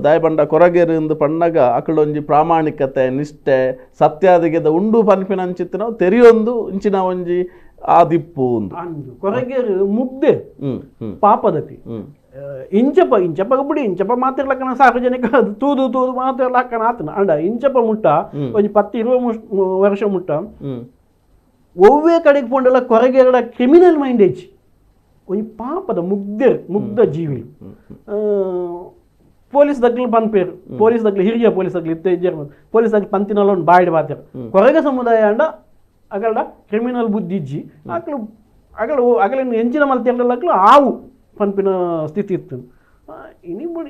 ದಾಯ ಬಂಡ ಕೊರಗೇರು ಪಂಡಗ ಅಕಳೊಂಜಿ ಪ್ರಾಮಾಣಿಕತೆ ನಿಷ್ಠೆ ಸತ್ಯಾದಿಗೆದ ಉಂಡು ಪನ್ಪಿನ ಅಂಚಿತ್ತನ ತೆರಿಯೊಂದು ಇಂಚಿನ ಒಂಜಿ ಆ ದಿಪ್ಪು ಕೊರಗೇರು ಮುಗ್ದೆ ಪಾಪದತಿ ಇಂಚಪ ಬಿಡಿ ಇಂಚಪ ಮಾತಿರ್ಲಕ್ಕನ ಸಾರ್ವಜನಿಕ ತೂದು ಮಾತಿರ್ಲಕ್ಕನ ಆತನ ಅಂಡ ಇಂಚಪ ಮುಟ್ಟ ಒಂಜಿ 10-20 ವರ್ಷ ಮುಟ್ಟ ಒವ್ವೇ ಕಡೆಗೆ ಪೋಂಡಲ್ಲ ಕೊರಗೇರಡ ಕ್ರಿಮಿನಲ್ ಮೈಂಡೇಜ್ ಒಂಜಿ ಪಾಪದ ಮುಗ್ಧ ಜೀವಿ ಪೊಲೀಸ್ ದಗ್ಲು ಪನ್ಪೇರು ಪೊಲೀಸ್ ದಗ್ಲು ಹಿರಿಯ ಪೊಲೀಸ್ ದಗ್ಲು ಇತ್ತೆ ಪೊಲೀಸ್ ದಗ್ಲು ಪಂತಿನಲ್ಲ ಒಂದು ಬಾಯ್ಡ್ ಬಾತಿರ ಕೊರಗ ಸಮುದಾಯ ಅಂಡ ಅಗಲ್ಡ ಕ್ರಿಮಿನಲ್ ಬುದ್ಧಿ ಇಜ್ಜಿ ಅಗಲಿನ ಹೆಂಚಿನ ಮಲ್ತಿರ್ಲಕ್ಕಲು ಆವು ಪನ್ಪಿನ ಸ್ಥಿತಿ ಇತ್ತು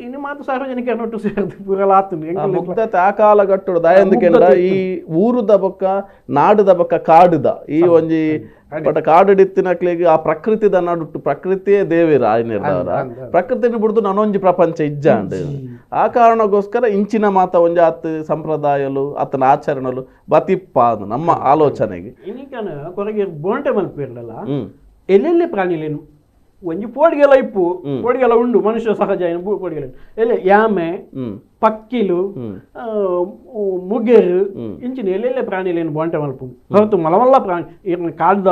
ಇನಿ ಮಾತು ಸಾರ್ವಜನಿಕ ನೋಟು ಸೇರ್ದು ಪೂರಲ ಆತನು ಮುಗ್ಧತೆ ಆ ಕಾಲಘಟ್ಟಡು ದಯಂದಕೆಂಡ ಈ ಊರುದ ಬೊಕ್ಕ ನಾಡುದ ಬೊಕ್ಕ ಕಾಡುದ ಈ ಒಂಜಿ ಬಟ್ ಕಾಡಿತ್ತಿನಕ್ಲಿಗೆ ಆ ಪ್ರಕೃತಿದ ನಡುಟ್ಟು ಪ್ರಕೃತಿಯೇ ದೇವೇರ ಆಯ್ನಿರ್ದವರ ಪ್ರಕೃತಿನ ಬಿಡ್ದು ನಾನೊಂಜಿ ಪ್ರಪಂಚ ಇಜ್ಜಾಂಡ್ ಆ ಕಾರಣಕ್ಕೋಸ್ಕರ ಇಂಚಿನ ಮಾತ ಒಂಜಿ ಆತ ಸಂಪ್ರದಾಯಲು ಆತನ ಆಚರಣೆಲು ಬತಿಪ್ಪ ಅದು ನಮ್ಮ ಆಲೋಚನೆಗೆ ಇನ್ನಿಕನ ಕೊರಗೆ ಬೋಂಟೆ ಮಲ್ಪಿರಲ್ಲ ಎಲ್ಲೆಲ್ಲಿ ಪ್ರಾಣಿಲೇನು ಒಂಜಿ ಪೋಡಿಗೆಲ್ಲ ಇಪ್ಪು ಪೋಡಿಗೆಲ್ಲ ಉಂಡು ಮನುಷ್ಯ ಸಹಜ ಪೋಡಿಗೆಲ್ಲ ಎಲ್ಲ ಯಾಮೆ ಪಕ್ಕಿಲು ಮುಗ್ಗೆರು ಇಂಚಿನ ಎಲ್ಲೆಲ್ಲೇ ಪ್ರಾಣಿಲೇನು ಬಾಂಟೆ ಮಲ್ಪ ಹೊರತು ಮಲವಲ್ಲ ಪ್ರಾಣಿ ಕಾಡ್ದ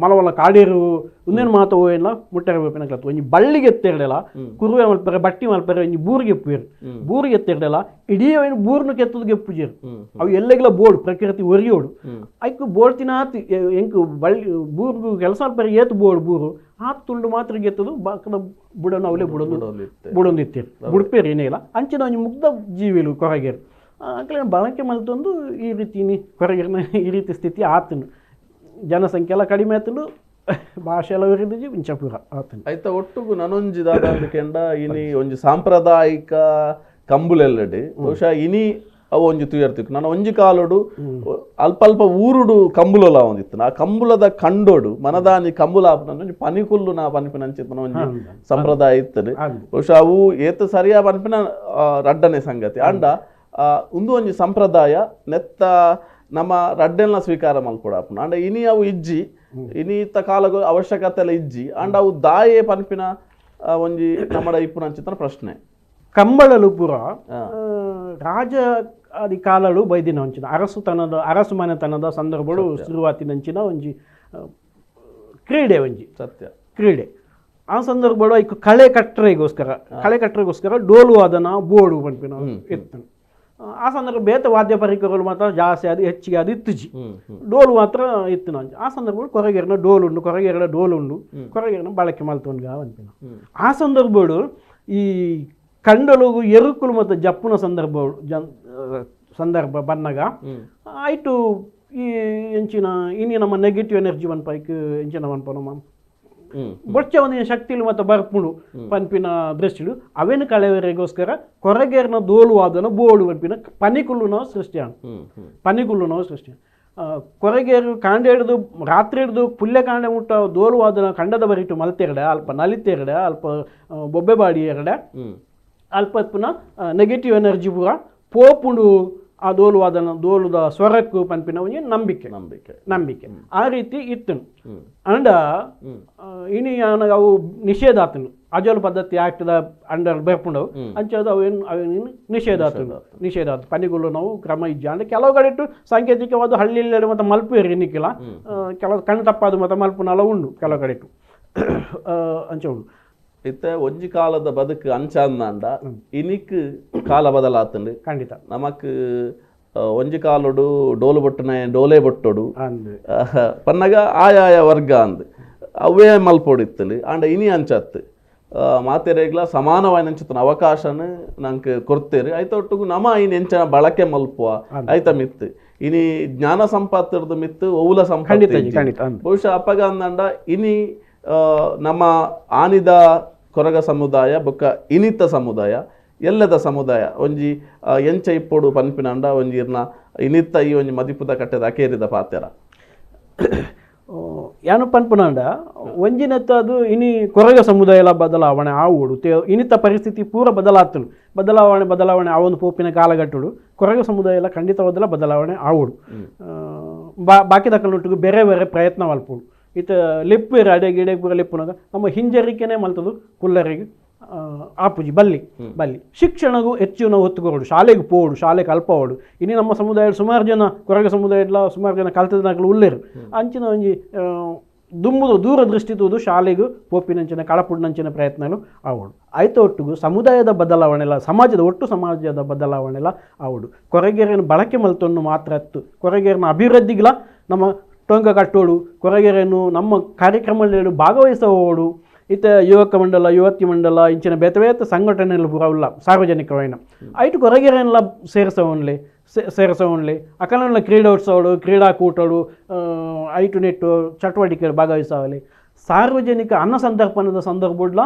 ಮಲವಲ್ಲ ಕಾಡೇರು ಒಂದೇನು ಮಾತು ಎಲ್ಲ ಮುಟ್ಟರೆ ಬೇಪಿನಕ್ಲತ್ತು ಒಂಜಿ ಬಳ್ಳಿಗೆ ಎತ್ತಿರಲಿಲ್ಲ ಕುರುವೆ ಮಲ್ಪರೆ ಬಟ್ಟಿ ಮಲ್ಪರೆ ಒಂಜಿ ಬೂರಿಗೆ ಎಪ್ಪುಯರು ಬೂರಿಗೆ ಎತ್ತಿರಲಿಲ್ಲ ಇಡೀ ಏನು ಬೂರ್ನು ಕೆತ್ತದ ಗೆಪ್ಪುಜೇರು ಅವು ಎಲ್ಲೆಗ್ಲ ಬೋರ್ಡು ಪ್ರಕೃತಿ ಒರಿಯೋಡು ಐಕು ಬೋರ್ಡ್ ತಿನ್ನಾತಿ ಎಂಕು ಬಳ್ಳಿ ಬೂರ್ಗು ಕೆಲಸ ಮಲ್ಪರೆ ಏತು ಬೋರ್ಡು ಬೂರು ಆತು ತುಂಡು ಮಾತ್ರ ಗೆತ್ತದು ಬಾಕದ ಬುಡನ್ನು ಅವಲೇ ಬುಡೊಂದಿತ್ತೀರು ಬುಡ್ಪೇರು ಏನೇ ಇಲ್ಲ ಅಂಚಿನ ಒಂಜಿ ಮುಗ್ಧ ಜೀವಿಲು ಕೊರಗೇರು ಅಂಕಲ ಬಳಕೆ ಮಲ್ತೊಂದು ಈ ರೀತಿ ಕೊರಗೇರಿನ ಈ ರೀತಿ ಸ್ಥಿತಿ ಆತನು ಜನಸಂಖ್ಯೆ ಎಲ್ಲ ಕಡಿಮೆ ಆತನು ಭಾಷೆ ಎಲ್ಲ ಉರಿದಿಜಿ ಇಂಚಪುರ ಆತನು ಐತ ಒಟ್ಟುಗು ನನೊಂಜಿ ದಾದಂಡ ಇನಿ ಒಂಜಿ ಸಾಂಪ್ರದಾಯಿಕ ಕಂಬುಲೆಲ್ಲಡೆ ಬಹುಶಃ ಇನಿ ಅವು ಒಂಜಿ ತುಯರ್ತಿತ್ತು ನಾನು ಒಂಜಿ ಕಾಲೋಡು ಅಲ್ಪ ಅಲ್ಪ ಊರುಡು ಕಂಬುಲಲ ಒಂದಿತ್ತು ಆ ಕಂಬುಲದ ಕಂಡೋಡು ಮನದಾನಿ ಕಂಬುಲ ಆಪನ ಪನಿಕುಲ್ಲು ನಾ ಪನಿಪಿನ ಅಂಚಿತ್ತು ಒಂಜಿ ಸಂಪ್ರದಾಯ ಇತ್ತದೆ ಬಹುಶಃ ಅವು ಏತು ಸರಿಯಾ ಪನಿಪಿನ ರಡ್ಡನೆ ಸಂಗತಿ ಅಂಡ ಉಂದು ಒಂಜಿ ಸಂಪ್ರದಾಯ ನೆತ್ತ ನಮ್ಮ ರಡ್ಡೆಲ್ನ ಸ್ವೀಕಾರ ಮಲ್ಕೊಡಾಪುನ ಅಂಡ ಇನಿ ಅವು ಇಜ್ಜಿ ಇನಿತ ಕಾಲ ಅವಶ್ಯಕತೆ ಎಲ್ಲ ಇಜ್ಜಿ ಅಂಡ ಅವು ದಾಯೆ ಪನಿಪಿನ ಒಂಜಿ ನಮ್ಮಡ ಇಪ್ಪುನ ಅಂಚಿತ್ತನ ಪ್ರಶ್ನೆ ಕಂಬಳಲು ಪುರ ರಾಜ ಅದಿ ಕಾಲಳು ಬೈದಿನ ಒಂಚಿನ ಅರಸು ಮನೆತನದ ಸಂದರ್ಭಗಳು ಶುರುವಾತಿನಂಚಿನ ಒಂಜಿ ಕ್ರೀಡೆ ಒಂಜಿ ಸತ್ಯ ಕ್ರೀಡೆ ಆ ಸಂದರ್ಭಗಳು ಐಕು ಕಳೆ ಕಟ್ಟರೆಗೋಸ್ಕರ ಡೋಲು ವಾದನ ಬೋಡು ಪನ್ಪಿನ ಎತ್ತನು ಆ ಸಂದರ್ಭ ಬೇತ ವಾದ್ಯ ಪರಿಕರಗಳು ಮಾತ್ರ ಜಾಸ್ತಿ ಅದು ಹೆಚ್ಚಿಗೆ ಅದು ಇತ್ತುಜಿ ಡೋಲು ಮಾತ್ರ ಇತ್ತು ನಾನು ಆ ಸಂದರ್ಭಗಳು ಕೊರಗೇರಿನ ಡೋಲುಂಡು ಕೊರಗೇರಿನ ಬಳಕೆ ಮಲ್ತೊಂಡ್ಗ ಅನ್ಪಿನ ಆ ಸಂದರ್ಭಗಳು ಈ ಕಂಡಲುಗು ಎರುಕುಲು ಮತ್ತು ಜಪ್ಪುನ ಸಂದರ್ಭ ಬನ್ನಗ ಆಯ್ತು ಈ ಎಂಚಿನ ಇನಿ ನಮ್ಮ ನೆಗೆಟಿವ್ ಎನರ್ಜಿ ಪೈಕ್ ಎಂಚಿನ ನಮ್ಮ ಬೊಚ್ಚ ಒಂದಿನ ಶಕ್ತಿಲು ಮತ್ತು ಬರ್ಪುಡು ಪನ್ಪಿನ ದೃಷ್ಟಿಲು ಅವೇನು ಕಳೆವರೆಗೋಸ್ಕರ ಕೊರಗೇರಿನ ದೋಲು ವಾದನ ಬೋಡು ಪನ್ಪಿನ ಪನಿಕುಲ್ಲುನೋ ಸೃಷ್ಟಿ ಕೊರಗೇರು ಕಾಂಡ ಹಿಡಿದು ರಾತ್ರಿ ಹಿಡಿದು ಪುಲ್ಯ ಕಾಂಡ ಮುಟ್ಟ ದೋಲು ವಾದನ ಕಂಡದ ಬರಿಟು ಮಲ್ತೆರಡೆ ಅಲ್ಪ ನಲಿತೆರಡೆ ಅಲ್ಪ ಬೊಬ್ಬೆ ಬಾಡಿ ಎರಡೆ ಅಲ್ಪ ಪುನಃ ನೆಗೆಟಿವ್ ಎನರ್ಜಿ ಪೂರ ಪೋಪುಂಡು ಆ ದೋಲುದ ಸ್ವರಕ್ಕೂ ಪನ್ಪಿನ ಒಂಜಿ ನಂಬಿಕೆ ಆ ರೀತಿ ಇತ್ತು ಅಂಡ ಇನಿ ಅವು ನಿಷೇಧ ಆತನು ಅಜೋಲ್ ಪದ್ಧತಿ ಆಕ್ಟದ ಅಂಡರ್ ಬೆರ್ಪುಂಡವು ಅಂಚದು ಅವೇನು ನಿಷೇಧ ಆತು ಪನಿಗುಲು ನಾವು ಕ್ರಮ ಇಜ್ಜ ಅಂದ್ರೆ ಕೆಲವು ಕಡೆ ಇಟ್ಟು ಸಾಂಕೇತಿಕವಾದ ಹಳ್ಳಿಯಲ್ಲಿ ಮತ್ತೆ ಮಲ್ಪು ಎರಿನಿಕ್ಕಿಲ್ಲ ಕೆಲವು ಕಣ್ಣು ತಪ್ಪಾದು ಮತ್ತೆ ಮಲ್ಪುನಲ್ಲ ಉಂಡು ಕೆಲವು ಕಡೆ ಇಟ್ಟು ಅಂಚ ಉಂಡು ಇತ್ತ ಒಂಜಿ ಕಾಲದ ಬದುಕು ಅಂಚಾಂದ ಇನಿಕ್ ಕಾಲ ಬದಲಾತಂಡು ಖಂಡಿತ ನಮಕ್ ಒಂಜಿ ಕಾಲೋಡು ಡೋಲು ಬೊಟ್ಟನೆ ಡೋಲೆ ಬೊಟ್ಟೋಡು ಪನ್ನಗ ಆಯಾಯ ವರ್ಗ ಅಂದ್ ಅವೇ ಮಲ್ಪೋಡಿತ್ತಲು ಅಂಡ ಇನಿ ಅಂಚತ್ತು ಮಾತೆರೆಗ್ಲ ಸಮಾನವಾದ ಅಂಚುತ್ತನ ಅವಕಾಶನ ನಂಗೆ ಕೊಡ್ತೇರಿ ಐತ ಒಟ್ಟಿಗೂ ನಮ ಇನ್ ಎಂಚ ಬಳಕೆ ಮಲ್ಪುವ ಐತ ಮಿತ್ತು ಇನಿ ಜ್ಞಾನ ಸಂಪತ್ತಿರ್ದು ಮಿತ್ತು ಒವುಲ ಸಂಪತ್ತಿ ಬಹುಶಃ ಅಪ್ಪಗ ಅಂದಂಡ ಇನಿ ನಮ್ಮ ಆನಿದ ಕೊರಗ ಸಮುದಾಯ ಬೊಕ್ಕ ಇನಿತ ಸಮುದಾಯ ಎಲ್ಲದ ಸಮುದಾಯ ಒಂಜಿ ಎಂಚ ಇಪ್ಪೋಡು ಪನ್ಪಿನಂಡ ಒಂಜಿರ್ನ ಇನಿತ ಈ ಒಂಜಿ ಮದಿಪುದ ಕಟ್ಟೆದ ಅಕೇರಿದ ಪಾತ್ಯರ ಯಾನು ಪನ್ಪುನಂಡ ಒಂಜಿನತ್ತ ಅದು ಇನಿ ಕೊರಗ ಸಮುದಾಯ ಬದಲಾವಣೆ ಆವೋಡು ಇನಿತ ಪರಿಸ್ಥಿತಿ ಪೂರ ಬದಲಾವಣೆ ಆ ಒಂದು ಪೋಪಿನ ಕಾಲಘಟ್ಟಡು ಕೊರಗ ಸಮುದಾಯ ಎಲ್ಲ ಖಂಡಿತವಾದಲ್ಲ ಬದಲಾವಣೆ ಆವೋಡು ಬಾಕಿ ದಕ್ಕಲೊಟ್ಟಿಗೂ ಬೇರೆ ಬೇರೆ ಪ್ರಯತ್ನ ಮಲ್ಪೋಡು ಇತ ಲಿಪ್ಪು ಅಡೆಗೆ ಪೂರ ಲಿಪ್ಪುನಾಗ ನಮ್ಮ ಹಿಂಜರಿಕೆನೇ ಮಲ್ತದು ಕುಲ್ಲರಿಗೆ ಆಪುಜಿ ಬಲ್ಲಿ ಶಿಕ್ಷಣಗೂ ಹೆಚ್ಚಿನ ಒತ್ತುಕೊಡು ಶಾಲೆಗೆ ಪೋಡು ಶಾಲೆಗೆ ಅಲ್ಪ ಓಡು ಇನ್ನು ನಮ್ಮ ಸಮುದಾಯದ ಸುಮಾರು ಜನ ಕೊರಗ ಸಮುದಾಯದ ಸುಮಾರು ಜನ ಕಲ್ತದನಾಗಲು ಉಳ್ಳೇರು ಅಂಚಿನ ಒಂಜಿ ದುಂಬುದು ದೂರದೃಷ್ಟಿತುದು ಶಾಲೆಗೂ ಪೋಪಿನಂಚಿನ ಕಳಪುಡಿನಂಚಿನ ಪ್ರಯತ್ನಗಳು ಆವಡು ಆಯ್ತು ಒಟ್ಟಿಗೂ ಸಮುದಾಯದ ಬದಲಾವಣೆ ಎಲ್ಲ ಸಮಾಜದ ಬದಲಾವಣೆ ಎಲ್ಲ ಆವಡು ಕೊರಗೇರಿನ ಬಳಕೆ ಮಲ್ತೊಂದು ಮಾತ್ರ ಹತ್ತು ಕೊರಗೇರಿನ ಅಭಿವೃದ್ಧಿಗಳ ನಮ್ಮ ಟೊಂಕ ಕಟ್ಟೋಡು ಕೊರಗೇರಿಯನ್ನು ನಮ್ಮ ಕಾರ್ಯಕ್ರಮಗಳಲ್ಲಿ ಭಾಗವಹಿಸೋಡು ಇತ ಯುವಕ ಮಂಡಲ ಯುವತಿ ಮಂಡಲ ಇಂಚಿನ ಬೇತೆ ಸಂಘಟನೆಗಳು ಪೂರ ಉಲ್ಲ ಸಾರ್ವಜನಿಕವಾಯಿನ ಐಟು ಕೊರಗೇರಿಯನ್ನೆಲ್ಲ ಸೇರಿಸೋಣ್ಲಿ ಅಕಲೆಲ್ಲ ಕ್ರೀಡೋತ್ಸವಗಳು ಕ್ರೀಡಾಕೂಟಗಳು ಐಟು ನೆಟ್ಟು ಚಟುವಟಿಕೆಗಳು ಭಾಗವಹಿಸಲಿ ಸಾರ್ವಜನಿಕ ಅನ್ನ ಸಂತರ್ಪಣದ ಸಂದರ್ಭಡ್ಲ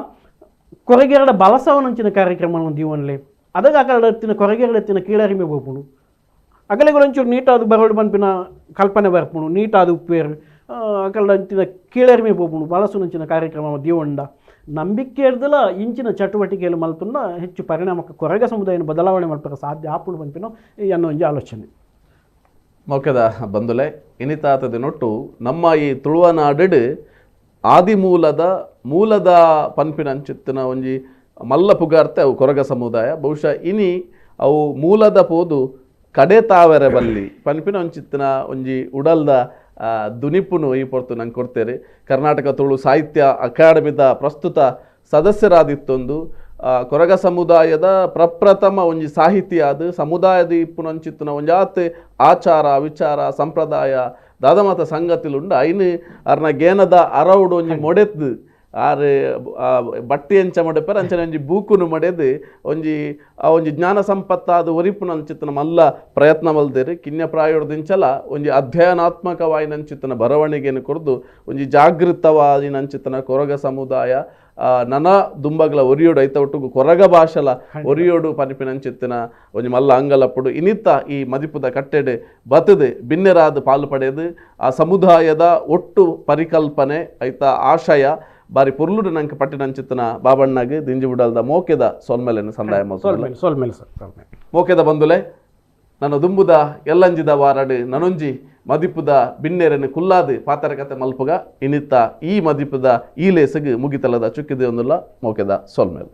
ಕೊರಗೇರಡ ಬಲಸವನಂಚಿನ ಕಾರ್ಯಕ್ರಮ ದೀವನ್ಲಿ ಅದಾಗ ಅಕಲ ಎತ್ತಿನ ಕೊರಗೇರಡ ಎತ್ತಿನ ಕೀಳರಿಮೆ ಬೋಪುಣು ಅಗಲೆಗಳು ಒಂಚೂರು ನೀಟಾದ ಬರೋಡು ಪನ್ಪಿನ ಕಲ್ಪನೆ ಬರ್ಪುಣು ನೀಟಾದ ಉಪ್ಪೇರು ಅಕಲ್ದಂಚಿನ ಕೀಳರಿಮೆ ಪೋಪುಣು ಬಲಸುನಂಚಿನ ಕಾರ್ಯಕ್ರಮ ದೀವಂಡ ನಂಬಿಕೆ ಇರ್ದಲ್ಲ ಇಂಚಿನ ಚಟುವಟಿಕೆಯಲ್ಲಿ ಮಲ್ಪನ್ನ ಹೆಚ್ಚು ಪರಿಣಾಮಕ್ಕೆ ಕೊರಗ ಸಮುದಾಯನ ಬದಲಾವಣೆ ಮಾಡ್ಬೇಕು ಸಾಧ್ಯ ಆಪುಡು ಪನ್ಪಿನೋ ಅನ್ನೋ ಒಂಜಿ ಆಲೋಚನೆ ಮೊಕೆದ ಬಂದುಲೆ ಇನಿತಾತದ ನೊಟ್ಟು ನಮ್ಮ ಈ ತುಳುವನಾಡು ಮೂಲದ ಪನ್ಪಿನ ಅಂಚಿತ್ತಿನ ಒಂಜಿ ಮಲ್ಲ ಪುಗಾರ್ತೆ ಅವು ಕೊರಗ ಸಮುದಾಯ ಬಹುಶಃ ಇನಿ ಅವು ಮೂಲದ ಪೋದು ಕಡೆ ತಾವರೆ ಬಲ್ಲಿ ಪನ್ಪಿನ ಒಂಚಿತ್ತಿನ ಒಂಜಿ ಉಡಲ್ದ ದುನಿಪುನು ಈ ಪೊರ್ತು ನಂಗೆ ಕೊಡ್ತೇನೆ. ಕರ್ನಾಟಕ ತುಳು ಸಾಹಿತ್ಯ ಅಕಾಡೆಮಿದ ಪ್ರಸ್ತುತ ಸದಸ್ಯರಾದಿತ್ತೊಂದು ಕೊರಗ ಸಮುದಾಯದ ಪ್ರಪ್ರಥಮ ಒಂಜಿ ಸಾಹಿತಿ ಆದ ಸಮುದಾಯದ ಇಪ್ಪುನಂಚಿತ್ತಿನ ಒಂಜಾತ್ ಆಚಾರ ವಿಚಾರ ಸಂಪ್ರದಾಯ ದಾದಮತ ಸಂಗತಿಲುಂಡ ಐನು ಅರ್ನ ಗೇನದ ಅರವುಡು ಒಂಜಿ ಮೊಡೆದ್ದು ಆರು ಬಟ್ಟಿ ಎಂಚ ಮಡೆಪರ ಅಂಚನೆ ಒಂಜಿ ಬೂಕುನು ಮಡೆದು ಒಂಜಿ ಜ್ಞಾನ ಸಂಪತ್ತಾದ ಒರಿಪುನಂಚಿತ್ತಿನ ಮಲ್ಲ ಪ್ರಯತ್ನ ಮಲ್ದೇರಿ ಕಿನ್ಯ ಪ್ರಾಯೋಡ್ದಿಂಚಲ ಒಂಜಿ ಅಧ್ಯಯನಾತ್ಮಕವಾಯಿನಂಚಿತ್ತಿನ ಬರವಣಿಗೆಯನ್ನು ಕೊರ್ದು ಒಂಜಿ ಜಾಗೃತವಾದಿನಂಚಿತ್ತಿನ ಕೊರಗ ಸಮುದಾಯ ನನ ದುಂಬಗಳ ಒರಿಯೋಡು ಐತ ಒಟ್ಟು ಕೊರಗ ಭಾಷಲ ಒರಿಯೋಡು ಪನಿಪಿನಂಚಿತ್ತಿನ ಒಂಜಿ ಮಲ್ಲ ಅಂಗಲಪ್ಪುಡು ಇನಿತ್ತ ಈ ಮದಿಪುದ ಕಟ್ಟೆಡೆ ಬತದೆ ಬಿನ್ನೆರಾದ ಪಾಲು ಪಡೆದು ಆ ಸಮುದಾಯದ ಒಟ್ಟು ಪರಿಕಲ್ಪನೆ ಐತ ಆಶಯ ಬಾರಿ ಪುರ್ಲುಡು ನಂಗೆ ಪಟ್ಟಿನಂಚಿತ್ತಿನ ಬಾಬಣ್ಣಗೆ ದಿಂಜಿ ಬಿಡಲ್ದ ಮೋಕೆದ ಸೊಲ್ಮೆಲೆನ ಸಂದಾಯ ಸೋಲ್ಮೇಲೆ ಸರ್ ಮೋಕೆದ ಬಂದುಲೆ ನನ್ನ ದುಂಬುದ ಎಲ್ಲಂಜಿದ ವಾರಡು ನನೊಂಜಿ ಮದಿಪುದ ಬಿನ್ನೆರೆನು ಕುಲ್ಲಾದು ಪಾತರಕತೆ ಮಲ್ಪುಗ ಇನಿತ್ತ ಈ ಮದಿಪುದ ಈ ಲೇಸಗ್ ಮುಗಿತಲದ ಚುಕ್ಕಿದೆ ಒಂದುಲ್ಲ ಮೋಕೆದ ಸೊಲ್ಮೇಲೆ.